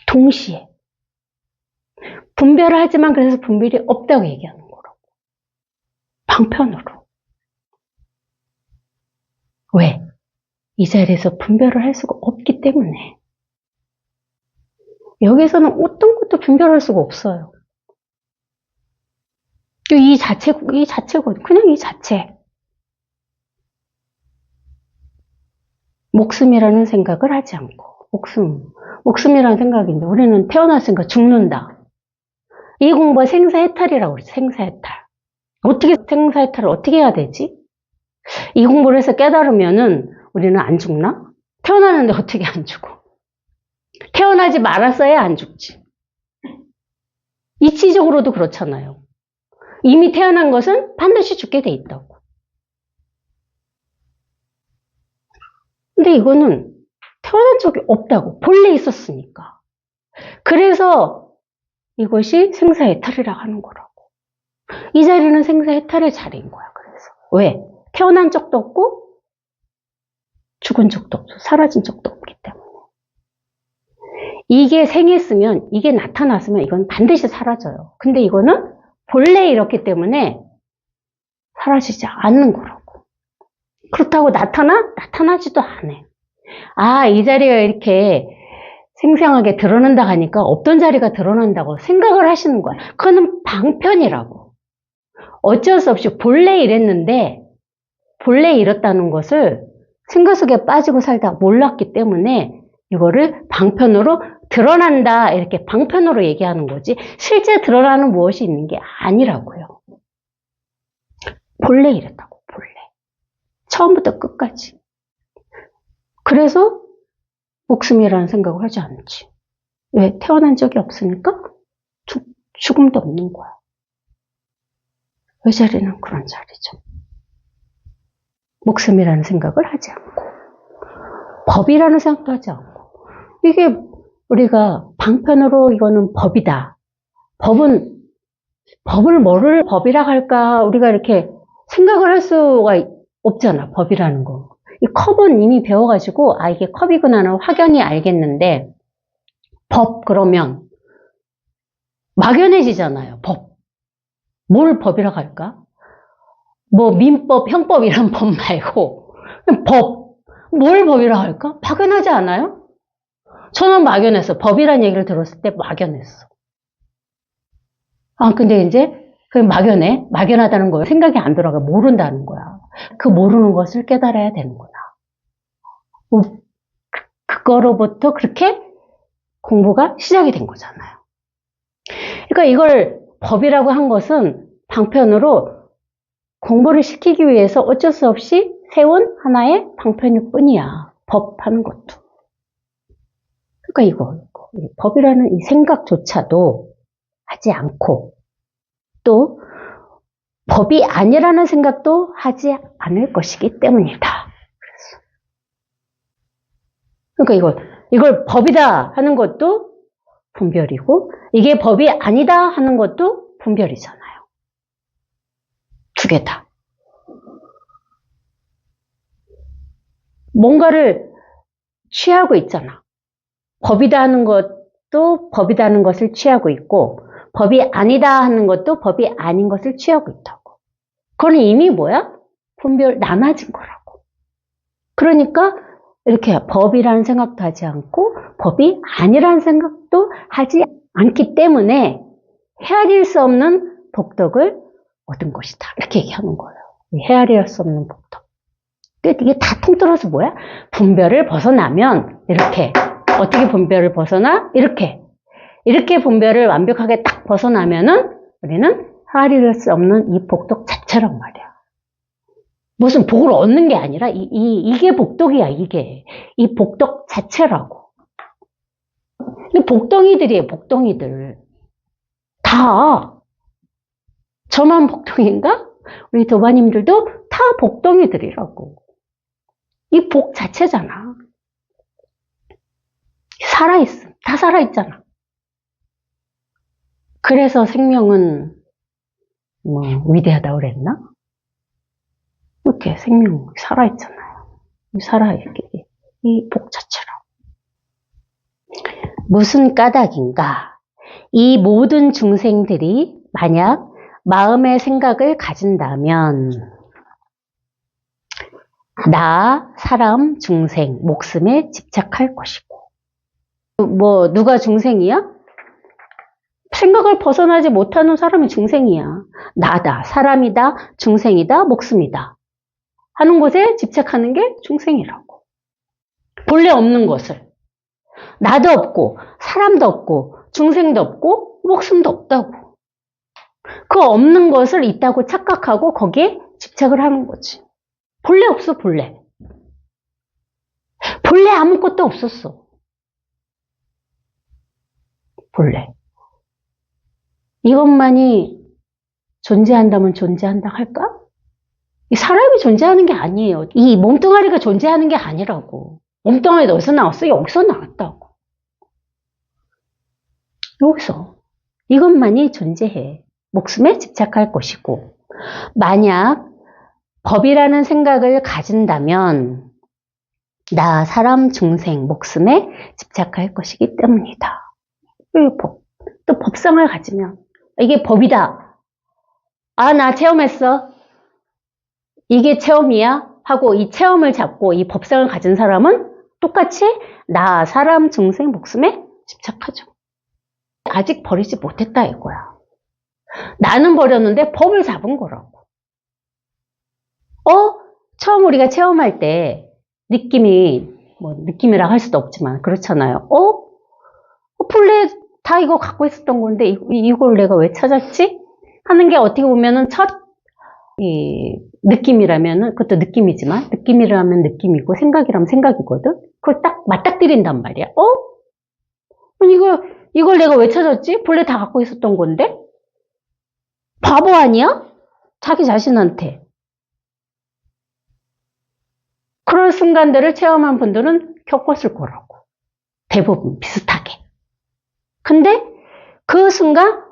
동시에. 분별을 하지만 그래서 분별이 없다고 얘기하는 거라고. 방편으로. 왜? 이 자리에서 분별을 할 수가 없기 때문에. 여기서는 어떤 것도 분별할 수가 없어요. 이 자체거든. 그냥 이 자체. 목숨이라는 생각을 하지 않고. 목숨이라는 생각인데 우리는 태어났으니까 죽는다. 이 공부가 생사해탈이라고 그러죠. 생사해탈. 어떻게 생사해탈을 어떻게 해야 되지? 이 공부를 해서 깨달으면은 우리는 안 죽나? 태어나는데 어떻게 안 죽어? 태어나지 말았어야 안 죽지. 이치적으로도 그렇잖아요. 이미 태어난 것은 반드시 죽게 돼 있다고. 근데 이거는 태어난 적이 없다고. 본래 있었으니까. 그래서 이것이 생사해탈이라고 하는 거라고. 이 자리는 생사해탈의 자리인 거야. 그래서 왜? 태어난 적도 없고 죽은 적도 없어. 사라진 적도 없기 때문에. 이게 생했으면, 이게 나타났으면 이건 반드시 사라져요. 근데 이거는 본래 이렇기 때문에 사라지지 않는 거라고. 그렇다고 나타나지도 않아요. 아, 이 자리가 이렇게 생생하게 드러난다 하니까 없던 자리가 드러난다고 생각을 하시는 거야. 그거는 방편이라고. 어쩔 수 없이 본래 이랬는데 본래 이렇다는 것을 생각 속에 빠지고 살다 몰랐기 때문에 이거를 방편으로 드러난다 이렇게 방편으로 얘기하는 거지 실제 드러나는 무엇이 있는 게 아니라고요. 본래 이랬다고. 본래. 처음부터 끝까지. 그래서 목숨이라는 생각을 하지 않지. 왜? 태어난 적이 없으니까 죽음도 없는 거야. 이 자리는 그런 자리죠. 목숨이라는 생각을 하지 않고 법이라는 생각도 하지 않고 이게 우리가 방편으로 이거는 법이다. 법을 뭐를 법이라고 할까 우리가 이렇게 생각을 할 수가 없잖아. 법이라는 거. 이 컵은 이미 배워가지고 아 이게 컵이구나는 확연히 알겠는데 법 그러면 막연해지잖아요. 법. 뭘 법이라고 할까? 뭐 민법, 형법 이런 법 말고 법. 뭘 법이라고 할까? 막연하지 않아요? 저는 막연했어. 법이라는 얘기를 들었을 때 막연했어. 아 근데 이제 그 막연해. 막연하다는 거예요. 생각이 안 들어가. 모른다는 거야. 그 모르는 것을 깨달아야 되는구나. 그거로부터 그렇게 공부가 시작이 된 거잖아요. 그러니까 이걸 법이라고 한 것은 방편으로 공부를 시키기 위해서 어쩔 수 없이 세운 하나의 방편일 뿐이야. 법하는 것도. 그러니까 이거 법이라는 이 생각조차도 하지 않고 또 법이 아니라는 생각도 하지 않을 것이기 때문이다. 그러니까 이걸 법이다 하는 것도 분별이고 이게 법이 아니다 하는 것도 분별이잖아요. 두 개 다. 뭔가를 취하고 있잖아. 법이다 하는 것도 법이다는 것을 취하고 있고 법이 아니다 하는 것도 법이 아닌 것을 취하고 있다고. 그건 이미 뭐야? 분별 나눠진 거라고. 그러니까 이렇게 법이라는 생각도 하지 않고 법이 아니라는 생각도 하지 않기 때문에 헤아릴 수 없는 복덕을 얻은 것이다. 이렇게 얘기하는 거예요. 헤아릴 수 없는 복덕. 이게 다 통틀어서 뭐야? 분별을 벗어나면 이렇게 어떻게 분별을 벗어나? 이렇게 분별을 완벽하게 딱 벗어나면은 우리는 헤아릴 수 없는 이 복덕 자체란 말이야. 무슨 복을 얻는 게 아니라 이게 복덕이야. 이게 이 복덕 자체라고. 복덩이들이에요. 복덩이들 다. 저만 복덩인가? 우리 도바님들도 다 복덩이들이라고. 이 복 자체잖아. 살아있음. 다 살아있잖아. 그래서 생명은 뭐 위대하다고 그랬나? 이렇게 생명 살아있잖아요. 살아있게 이 복 자체라고. 무슨 까닭인가? 이 모든 중생들이 만약 마음의 생각을 가진다면 나, 사람, 중생, 목숨에 집착할 것이고 뭐 누가 중생이야? 생각을 벗어나지 못하는 사람이 중생이야. 나다, 사람이다, 중생이다, 목숨이다 하는 것에 집착하는 게 중생이라고. 본래 없는 것을 나도 없고 사람도 없고 중생도 없고 목숨도 없다고. 그 없는 것을 있다고 착각하고 거기에 집착을 하는 거지. 본래 없어. 본래 아무것도 없었어. 본래 이것만이 존재한다면 존재한다 할까? 이 사람이 존재하는 게 아니에요. 이 몸뚱아리가 존재하는 게 아니라고. 몸뚱아리가 어디서 나왔어? 여기서 나왔다고. 여기서. 이것만이 존재해. 목숨에 집착할 것이고, 만약 법이라는 생각을 가진다면 나 사람 중생 목숨에 집착할 것이기 때문이다. 또 법성을 가지면 이게 법이다. 아, 나 체험했어. 이게 체험이야 하고 이 체험을 잡고 이 법성을 가진 사람은 똑같이 나 사람 중생 목숨에 집착하죠. 아직 버리지 못했다 이거야. 나는 버렸는데 법을 잡은 거라고. 처음 우리가 체험할 때 느낌이 뭐 느낌이라 할 수도 없지만 그렇잖아요. 본래 다 이거 갖고 있었던 건데 이걸 내가 왜 찾았지? 하는 게 어떻게 보면은 이 느낌이라면은 그것도 느낌이지만 느낌이라면 느낌이고 생각이라면 생각이거든. 그걸 딱 맞닥뜨린단 말이야. 이걸 내가 왜 찾았지? 본래 다 갖고 있었던 건데? 바보 아니야? 자기 자신한테. 그런 순간들을 체험한 분들은 겪었을 거라고. 대부분 비슷하게. 근데 그 순간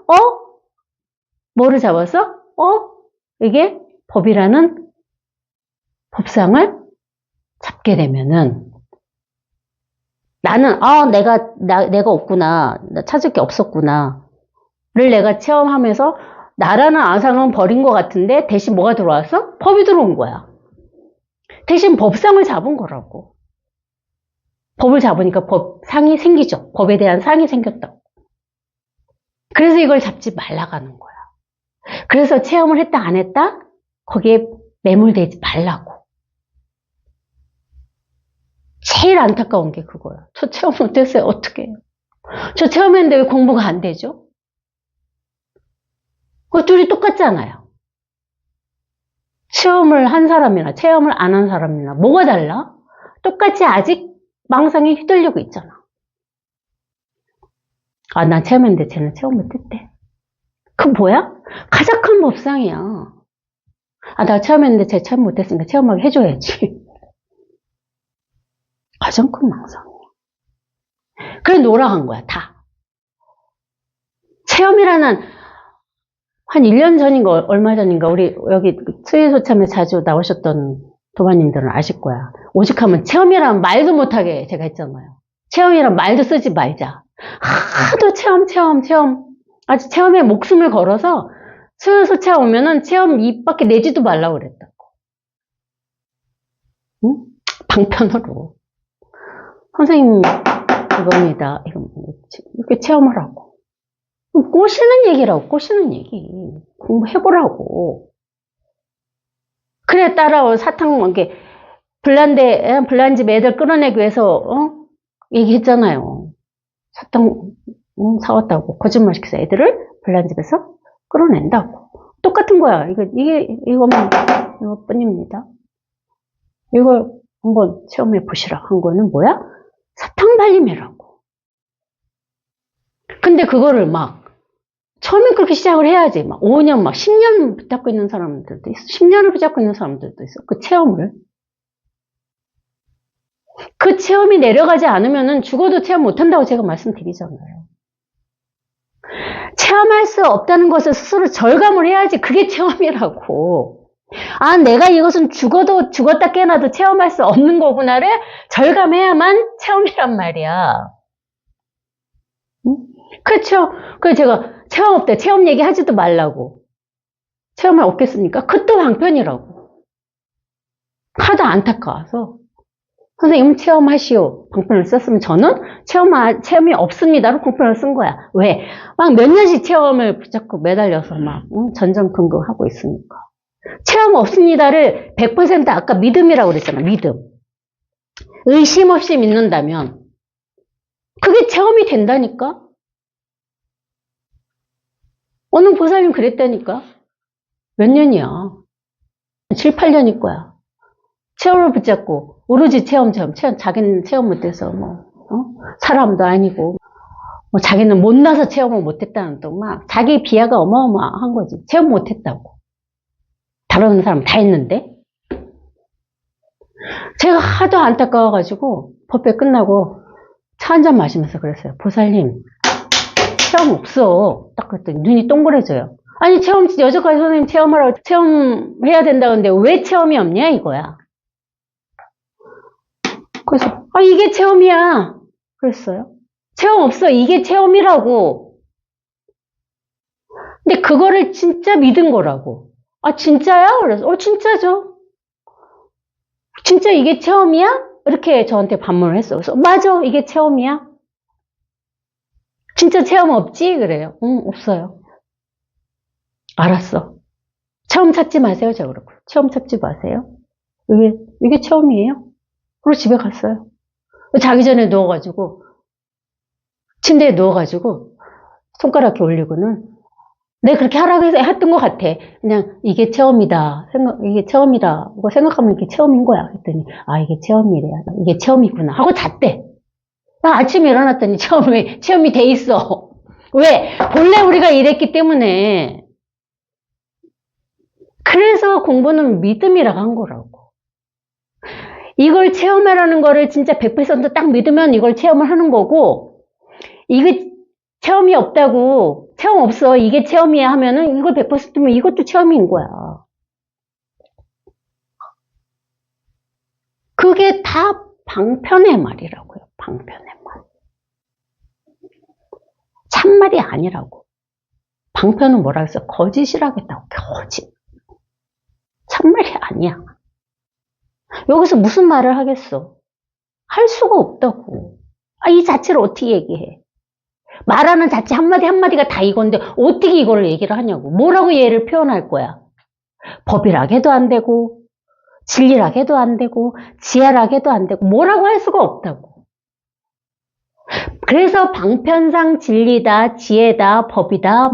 뭐를 잡아서? 이게 법이라는 법상을 잡게 되면은 나는 내가 없구나. 나 찾을 게 없었구나. 를 내가 체험하면서 나라는 아상은 버린 것 같은데 대신 뭐가 들어왔어? 법이 들어온 거야. 대신 법상을 잡은 거라고. 법을 잡으니까 법상이 생기죠. 법에 대한 상이 생겼다고. 그래서 이걸 잡지 말라가는 거야. 그래서 체험을 했다 안 했다? 거기에 매몰되지 말라고. 제일 안타까운 게 그거야. 저 체험 못했어요. 어떻게 해요? 저 체험했는데 왜 공부가 안 되죠? 그 둘이 똑같잖아요. 체험을 한 사람이나 체험을 안 한 사람이나 뭐가 달라? 똑같이 아직 망상에 휘둘리고 있잖아. 아, 난 체험했는데 쟤는 체험 못했대. 그 뭐야? 가장 큰 법상이야. 아, 나 체험했는데 쟤 체험 못했으니까 체험하게 해줘야지. 가장 큰 망상이야. 그래 노력한 거야, 다. 체험이라는 한 1년 전인가 얼마 전인가 우리 여기 수의소참에 자주 나오셨던 도마님들은 아실 거야. 오직하면 체험이란 말도 못하게 제가 했잖아요. 체험이란 말도 쓰지 말자. 하도 체험. 아주 체험에 목숨을 걸어서 수요소차 오면은 체험 입 밖에 내지도 말라고 그랬다고. 응? 방편으로. 선생님, 이겁니다. 이렇게 체험을 하고. 꼬시는 얘기라고, 꼬시는 얘기. 공부해보라고. 그래, 따라오, 사탕, 이렇게, 불난집 애들 끌어내기 위해서, 얘기했잖아요. 사탕, 사왔다고. 거짓말 시켜서 애들을 불난집에서 끌어낸다고. 똑같은 거야. 이것뿐입니다. 이걸 한번 체험해 보시라 한 거는 뭐야? 사탕 발림이라고. 근데 그거를 처음엔 그렇게 시작을 해야지. 5년, 10년 붙잡고 있는 사람들도 있어. 10년을 붙잡고 있는 사람들도 있어. 그 체험을. 그 체험이 내려가지 않으면은 죽어도 체험 못한다고 제가 말씀드리잖아요. 체험할 수 없다는 것을 스스로 절감을 해야지 그게 체험이라고. 아, 내가 이것은 죽었다 깨어나도 체험할 수 없는 거구나를 절감해야만 체험이란 말이야. 응? 그렇죠. 그래서 제가 체험 없대. 체험 얘기 하지도 말라고. 체험을 없겠습니까? 그것도 방편이라고. 하도 안타까워서. 선생님은 체험하시오. 방편을 썼으면 저는 체험이 없습니다로 방편을 쓴 거야. 왜? 몇 년씩 체험을 붙잡고 매달려서 전전긍긍하고 있으니까. 체험 없습니다를 100% 아까 믿음이라고 그랬잖아. 믿음. 의심 없이 믿는다면 그게 체험이 된다니까. 어느 보살님 그랬다니까. 몇 년이야. 7, 8년일 거야. 체험을 붙잡고 오로지 체험. 자기는 체험 못해서 사람도 아니고 자기는 못나서 체험을 못했다는 또 자기 비하가 어마어마한 거지. 체험 못했다고. 다른 사람 다 했는데. 제가 하도 안타까워가지고 법회 끝나고 차 한잔 마시면서 그랬어요. 보살님, 체험 없어. 딱 그랬더니 눈이 동그래져요. 아니, 여자까지 선생님 체험하라고 체험해야 된다는데 왜 체험이 없냐, 이거야. 그래서, 이게 체험이야. 그랬어요. 체험 없어. 이게 체험이라고. 근데 그거를 진짜 믿은 거라고. 아, 진짜야? 그래서, 진짜죠. 진짜 이게 체험이야? 이렇게 저한테 반문을 했어. 그래서, 맞아. 이게 체험이야. 진짜 체험 없지? 그래요. 응, 없어요. 알았어. 체험 찾지 마세요. 제가 그러고. 체험 찾지 마세요. 이게 체험이에요? 그리고 집에 갔어요. 자기 전에 누워가지고, 침대에 누워가지고, 손가락 이렇게 올리고는, 내가 그렇게 하라고 해서 했던 것 같아. 그냥, 이게 체험이다. 이게 체험이다. 뭐 생각하면 이게 체험인 거야. 그랬더니, 이게 체험이래. 이게 체험이구나. 하고 잤대. 아침에 일어났더니 체험이 돼 있어. 왜? 본래 우리가 이랬기 때문에. 그래서 공부는 믿음이라고 한 거라고. 이걸 체험하라는 거를 진짜 100%딱 믿으면 이걸 체험을 하는 거고, 이게 체험이 없다고, 체험 없어, 이게 체험이야 하면은 이걸 100%면 이것도 체험인 거야. 그게 다 방편의 말이라고요. 방편의 말. 참말이 아니라고. 방편은 뭐라 그랬어? 거짓이라고 했다고. 거짓. 참말이 아니야. 여기서 무슨 말을 하겠어? 할 수가 없다고. 이 자체를 어떻게 얘기해? 말하는 자체 한마디 한마디가 다 이건데 어떻게 이걸 얘기를 하냐고. 뭐라고 얘를 표현할 거야? 법이라고 해도 안 되고, 진리라고 해도 안 되고, 지혜라고 해도 안 되고, 뭐라고 할 수가 없다고. 그래서 방편상 진리다, 지혜다, 법이다,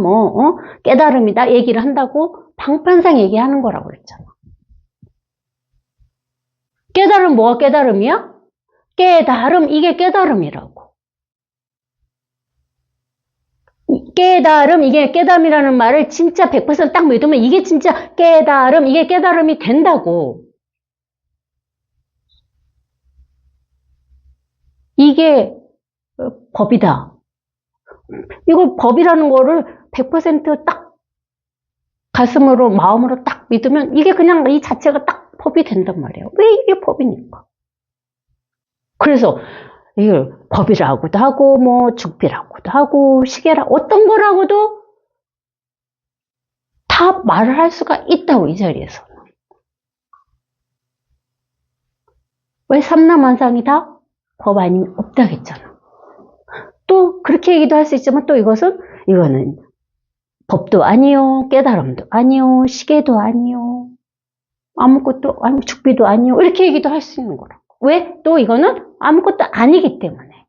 깨달음이다 얘기를 한다고 방편상 얘기하는 거라고 그랬잖아. 깨달음 뭐가 깨달음이야? 깨달음, 이게 깨달음이라고. 깨달음, 이게 깨달음이라는 말을 진짜 100%딱 믿으면 이게 진짜 깨달음, 이게 깨달음이 된다고. 이게 법이다. 이걸 법이라는 거를 100%딱 가슴으로, 마음으로 딱 믿으면 이게 그냥 이 자체가 딱 법이 된단 말이에요. 왜 이게 법이니까? 그래서 이걸 법이라고도 하고, 죽비라고도 하고, 시계라, 어떤 거라고도 다 말을 할 수가 있다고, 이 자리에서는. 왜 삼라만상이다? 법 아니면 없다겠잖아. 또 그렇게 얘기도 할 수 있지만 또 이거는 법도 아니요, 깨달음도 아니요, 시계도 아니요, 아무것도 아니요, 죽비도 아니요, 이렇게 얘기도 할 수 있는 거라고. 왜? 또 이거는 아무것도 아니기 때문에.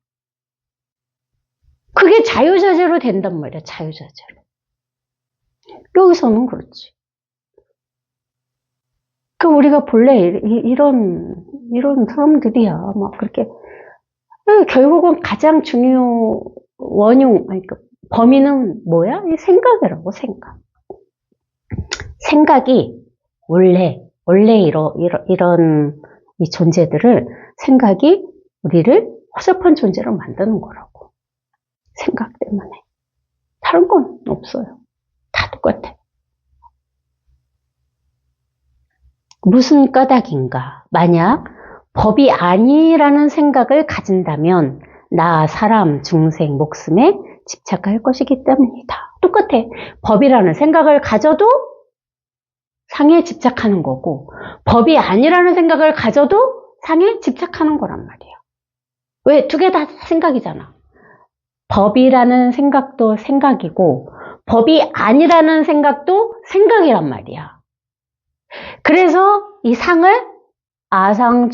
그게 자유자재로 된단 말이야, 자유자재로. 여기서는 그렇지. 우리가 본래 이런 사람들이야. 막 그렇게. 결국은 가장 중요 범위는 뭐야? 이 생각이라고, 생각. 생각이 원래 이런 이 존재들을, 생각이 우리를 허접한 존재로 만드는 거라고. 생각 때문에. 다른 건 없어요. 다 똑같아. 무슨 까닭인가? 만약 법이 아니라는 생각을 가진다면 나, 사람, 중생, 목숨에 집착할 것이기 때문이다. 똑같아. 법이라는 생각을 가져도 상에 집착하는 거고, 법이 아니라는 생각을 가져도 상에 집착하는 거란 말이에요. 왜? 두 개 다 생각이잖아. 법이라는 생각도 생각이고, 법이 아니라는 생각도 생각이란 말이야. 그래서 이 상을 아상,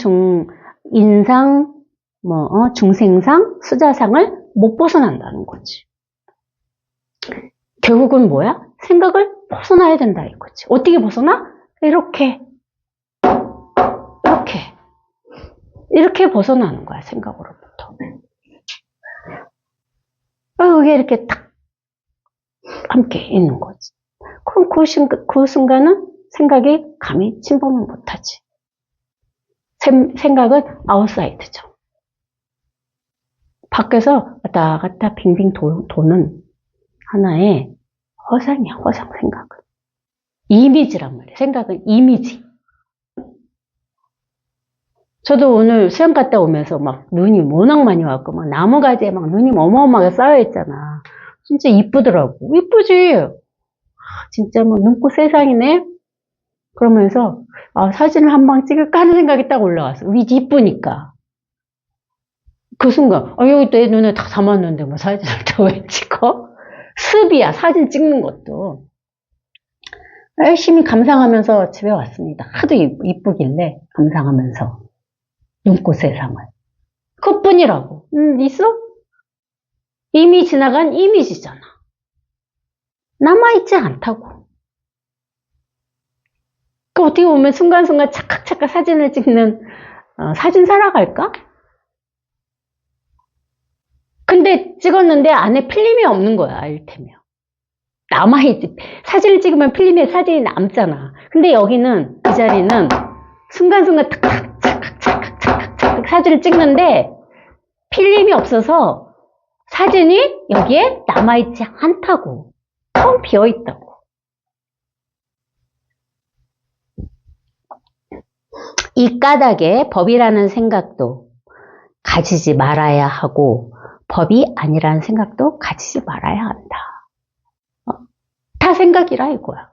인상, 중생상, 수자상을 못 벗어난다는 거지. 결국은 뭐야? 생각을 벗어나야 된다 이거지. 어떻게 벗어나? 이렇게 벗어나는 거야, 생각으로부터. 이게 이렇게 딱 함께 있는 거지. 그럼 그 순간은 생각이 감히 침범을 못하지. 생각은 아웃사이드죠. 밖에서 왔다 갔다 빙빙 도는 하나의 허상이야, 허상 생각은. 이미지란 말이야. 생각은 이미지. 저도 오늘 수영 갔다 오면서 막 눈이 워낙 많이 왔고, 막 나무가지에 막 눈이 어마어마하게 쌓여있잖아. 진짜 이쁘더라고. 이쁘지? 진짜 뭐 눈꽃 세상이네? 그러면서, 사진을 한 방 찍을까 하는 생각이 딱 올라왔어. 이쁘니까. 그 순간, 여기 내 눈에 다 담았는데 뭐 사진을 또 왜 찍어? 습이야, 사진 찍는 것도. 열심히 감상하면서 집에 왔습니다. 하도 이쁘길래 감상하면서 눈꽃 세상을. 그뿐이라고. 있어? 이미 지나간 이미지잖아. 남아있지 않다고. 그 어떻게 보면 순간순간 착각착각 사진을 찍는 사진사라 갈까? 근데 찍었는데 안에 필름이 없는 거야, 이를테면. 남아있지. 사진을 찍으면 필름에 사진이 남잖아. 근데 여기는, 이 자리는 순간순간 착각 사진을 찍는데 필름이 없어서 사진이 여기에 남아있지 않다고. 텅 비어있다고. 이 까닭에 법이라는 생각도 가지지 말아야 하고 법이 아니라는 생각도 가지지 말아야 한다. 다 생각이라 이거야.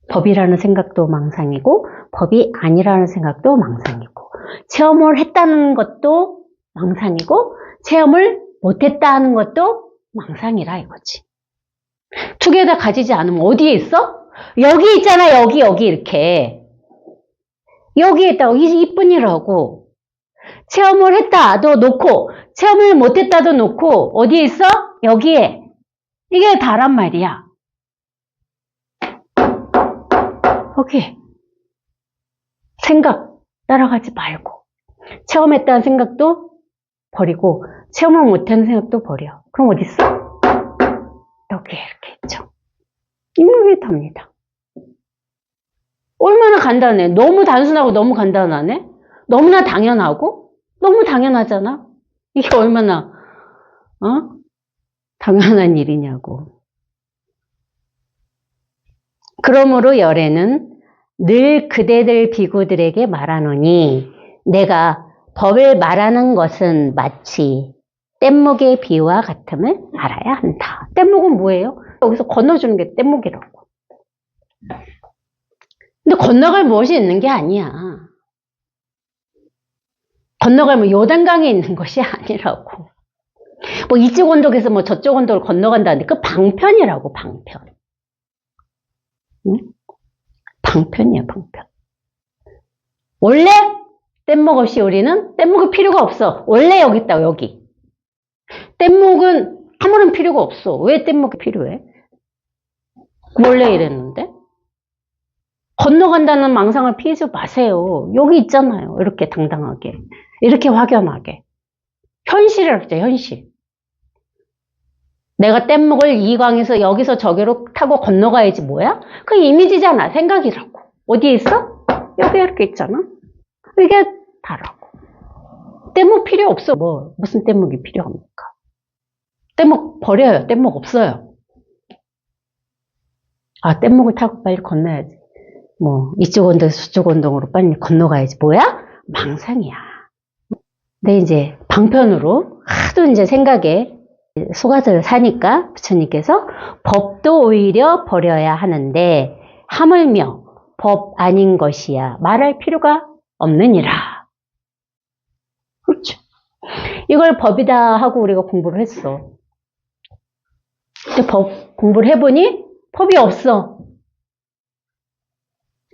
법이라는 생각도 망상이고 법이 아니라는 생각도 망상이고 체험을 했다는 것도 망상이고 체험을 못했다는 것도 망상이라 이거지. 두 개 다 가지지 않으면 어디에 있어? 여기 있잖아. 여기 이렇게. 여기에 있다고. 이뿐이라고. 체험을 했다도 놓고 체험을 못했다도 놓고 어디에 있어? 여기에. 이게 다란 말이야. 오케이. 생각 따라가지 말고 체험했다는 생각도 버리고 체험을 못하는 생각도 버려. 그럼 어디 있어? 여기에 이렇게 있죠. 이게 답니다. 얼마나 간단해. 너무 단순하고 너무 간단하네. 너무나 당연하고 너무 당연하잖아. 이게 얼마나 당연한 일이냐고. 그러므로 열애는 늘 그대들 비구들에게 말하노니 내가 법을 말하는 것은 마치 뗏목의 비유와 같음을 알아야 한다. 뗏목은 뭐예요? 여기서 건너주는 게 뗏목이라고. 근데 건너갈 무엇이 있는 게 아니야. 건너갈 뭐 요단강에 있는 것이 아니라고. 뭐 이쪽 언덕에서 뭐 저쪽 언덕을 건너간다는데 그 방편이라고. 방편. 응? 방편이야, 방편. 원래 뗏목 없이 우리는 뗏목이 필요가 없어. 원래 여기 있다, 여기. 뗏목은 아무런 필요가 없어. 왜 뗏목이 필요해? 원래 이랬는데? 건너간다는 망상을 피하지 마세요. 여기 있잖아요. 이렇게 당당하게. 이렇게 확연하게. 현실이라고 했죠, 현실. 내가 뗏목을 이강에서 여기서 저기로 타고 건너가야지 뭐야? 그 이미지잖아. 생각이라고. 어디에 있어? 여기 이렇게 있잖아. 이게 다라고. 뗏목 필요 없어. 무슨 뗏목이 필요합니까? 뗏목 버려요. 뗏목 없어요. 뗏목을 타고 빨리 건너야지. 이쪽 언덕에서 저쪽 언덕으로 빨리 건너가야지. 뭐야? 망상이야. 근데 이제 방편으로 하도 이제 생각에 속아서 사니까 부처님께서 법도 오히려 버려야 하는데 하물며 법 아닌 것이야 말할 필요가 없느니라. 그렇죠. 이걸 법이다 하고 우리가 공부를 했어. 근데 공부를 해보니 법이 없어.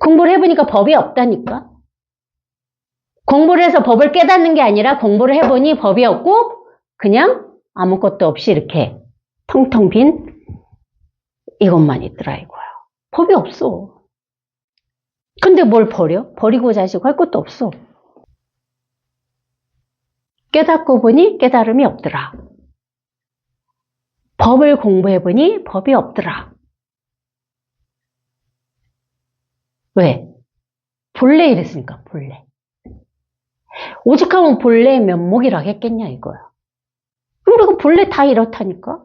공부를 해보니까 법이 없다니까. 공부를 해서 법을 깨닫는 게 아니라 공부를 해보니 법이 없고 그냥 아무것도 없이 이렇게 텅텅 빈 이것만 있더라 이거야. 법이 없어. 근데 뭘 버려? 버리고 자시고 할 것도 없어. 깨닫고 보니 깨달음이 없더라. 법을 공부해보니 법이 없더라. 왜? 본래 이랬으니까 본래. 오죽하면 본래 면목이라 했겠냐 이거야. 우리가 본래 다 이렇다니까.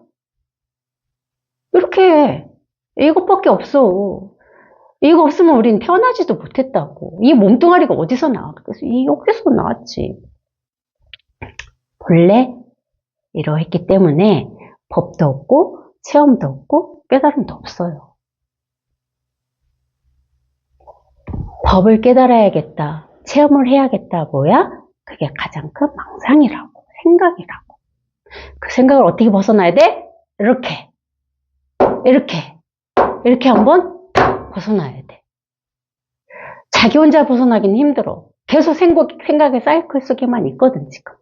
이렇게 해. 이것밖에 없어. 이거 없으면 우린 태어나지도 못했다고. 이 몸뚱아리가 어디서 나와? 그래서 이 여기서 나왔지. 본래 이러했기 때문에 법도 없고 체험도 없고 깨달음도 없어요. 법을 깨달아야겠다. 체험을 해야겠다. 뭐야? 그게 가장 큰 망상이라고. 생각이라고. 그 생각을 어떻게 벗어나야 돼? 이렇게. 이렇게 한번 탁 벗어나야 돼. 자기 혼자 벗어나기는 힘들어. 계속 생각의 사이클 속에만 있거든, 지금.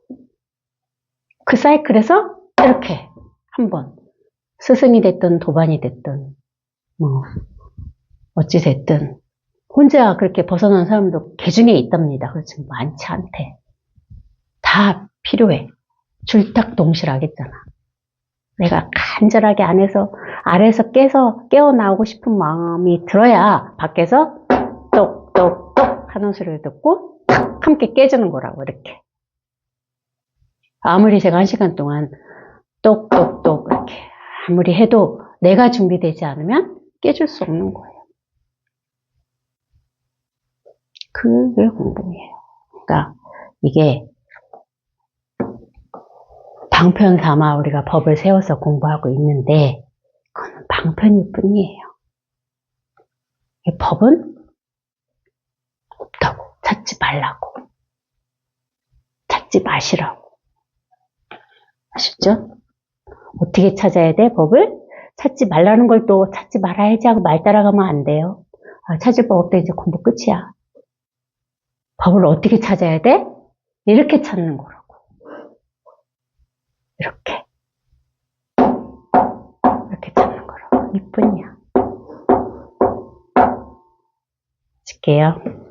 그 사이클에서 이렇게 한번 스승이 됐든 도반이 됐든 뭐 어찌 됐든 혼자 그렇게 벗어난 사람도 개중에 있답니다. 그렇지만 많지 않대. 다 필요해. 줄탁동실하겠잖아. 내가 간절하게 아래에서 깨어나오고 싶은 마음이 들어야 밖에서 똑똑똑 하는 소리를 듣고 탁 함께 깨지는 거라고. 이렇게. 아무리 제가 1시간 동안 똑똑똑 이렇게 아무리 해도 내가 준비되지 않으면 깨질 수 없는 거예요. 그게 공부예요. 그러니까 이게 방편 삼아 우리가 법을 세워서 공부하고 있는데 그건 방편일 뿐이에요. 이 법은 없다고. 찾지 말라고. 찾지 마시라고. 아셨죠? 어떻게 찾아야 돼? 법을? 찾지 말라는 걸 또 찾지 말아야지 하고 말 따라가면 안 돼요. 찾을 법 없다. 이제 공부 끝이야. 법을 어떻게 찾아야 돼? 이렇게 찾는 거라고. 이렇게 찾는 거라고. 이뿐이야. 칠게요.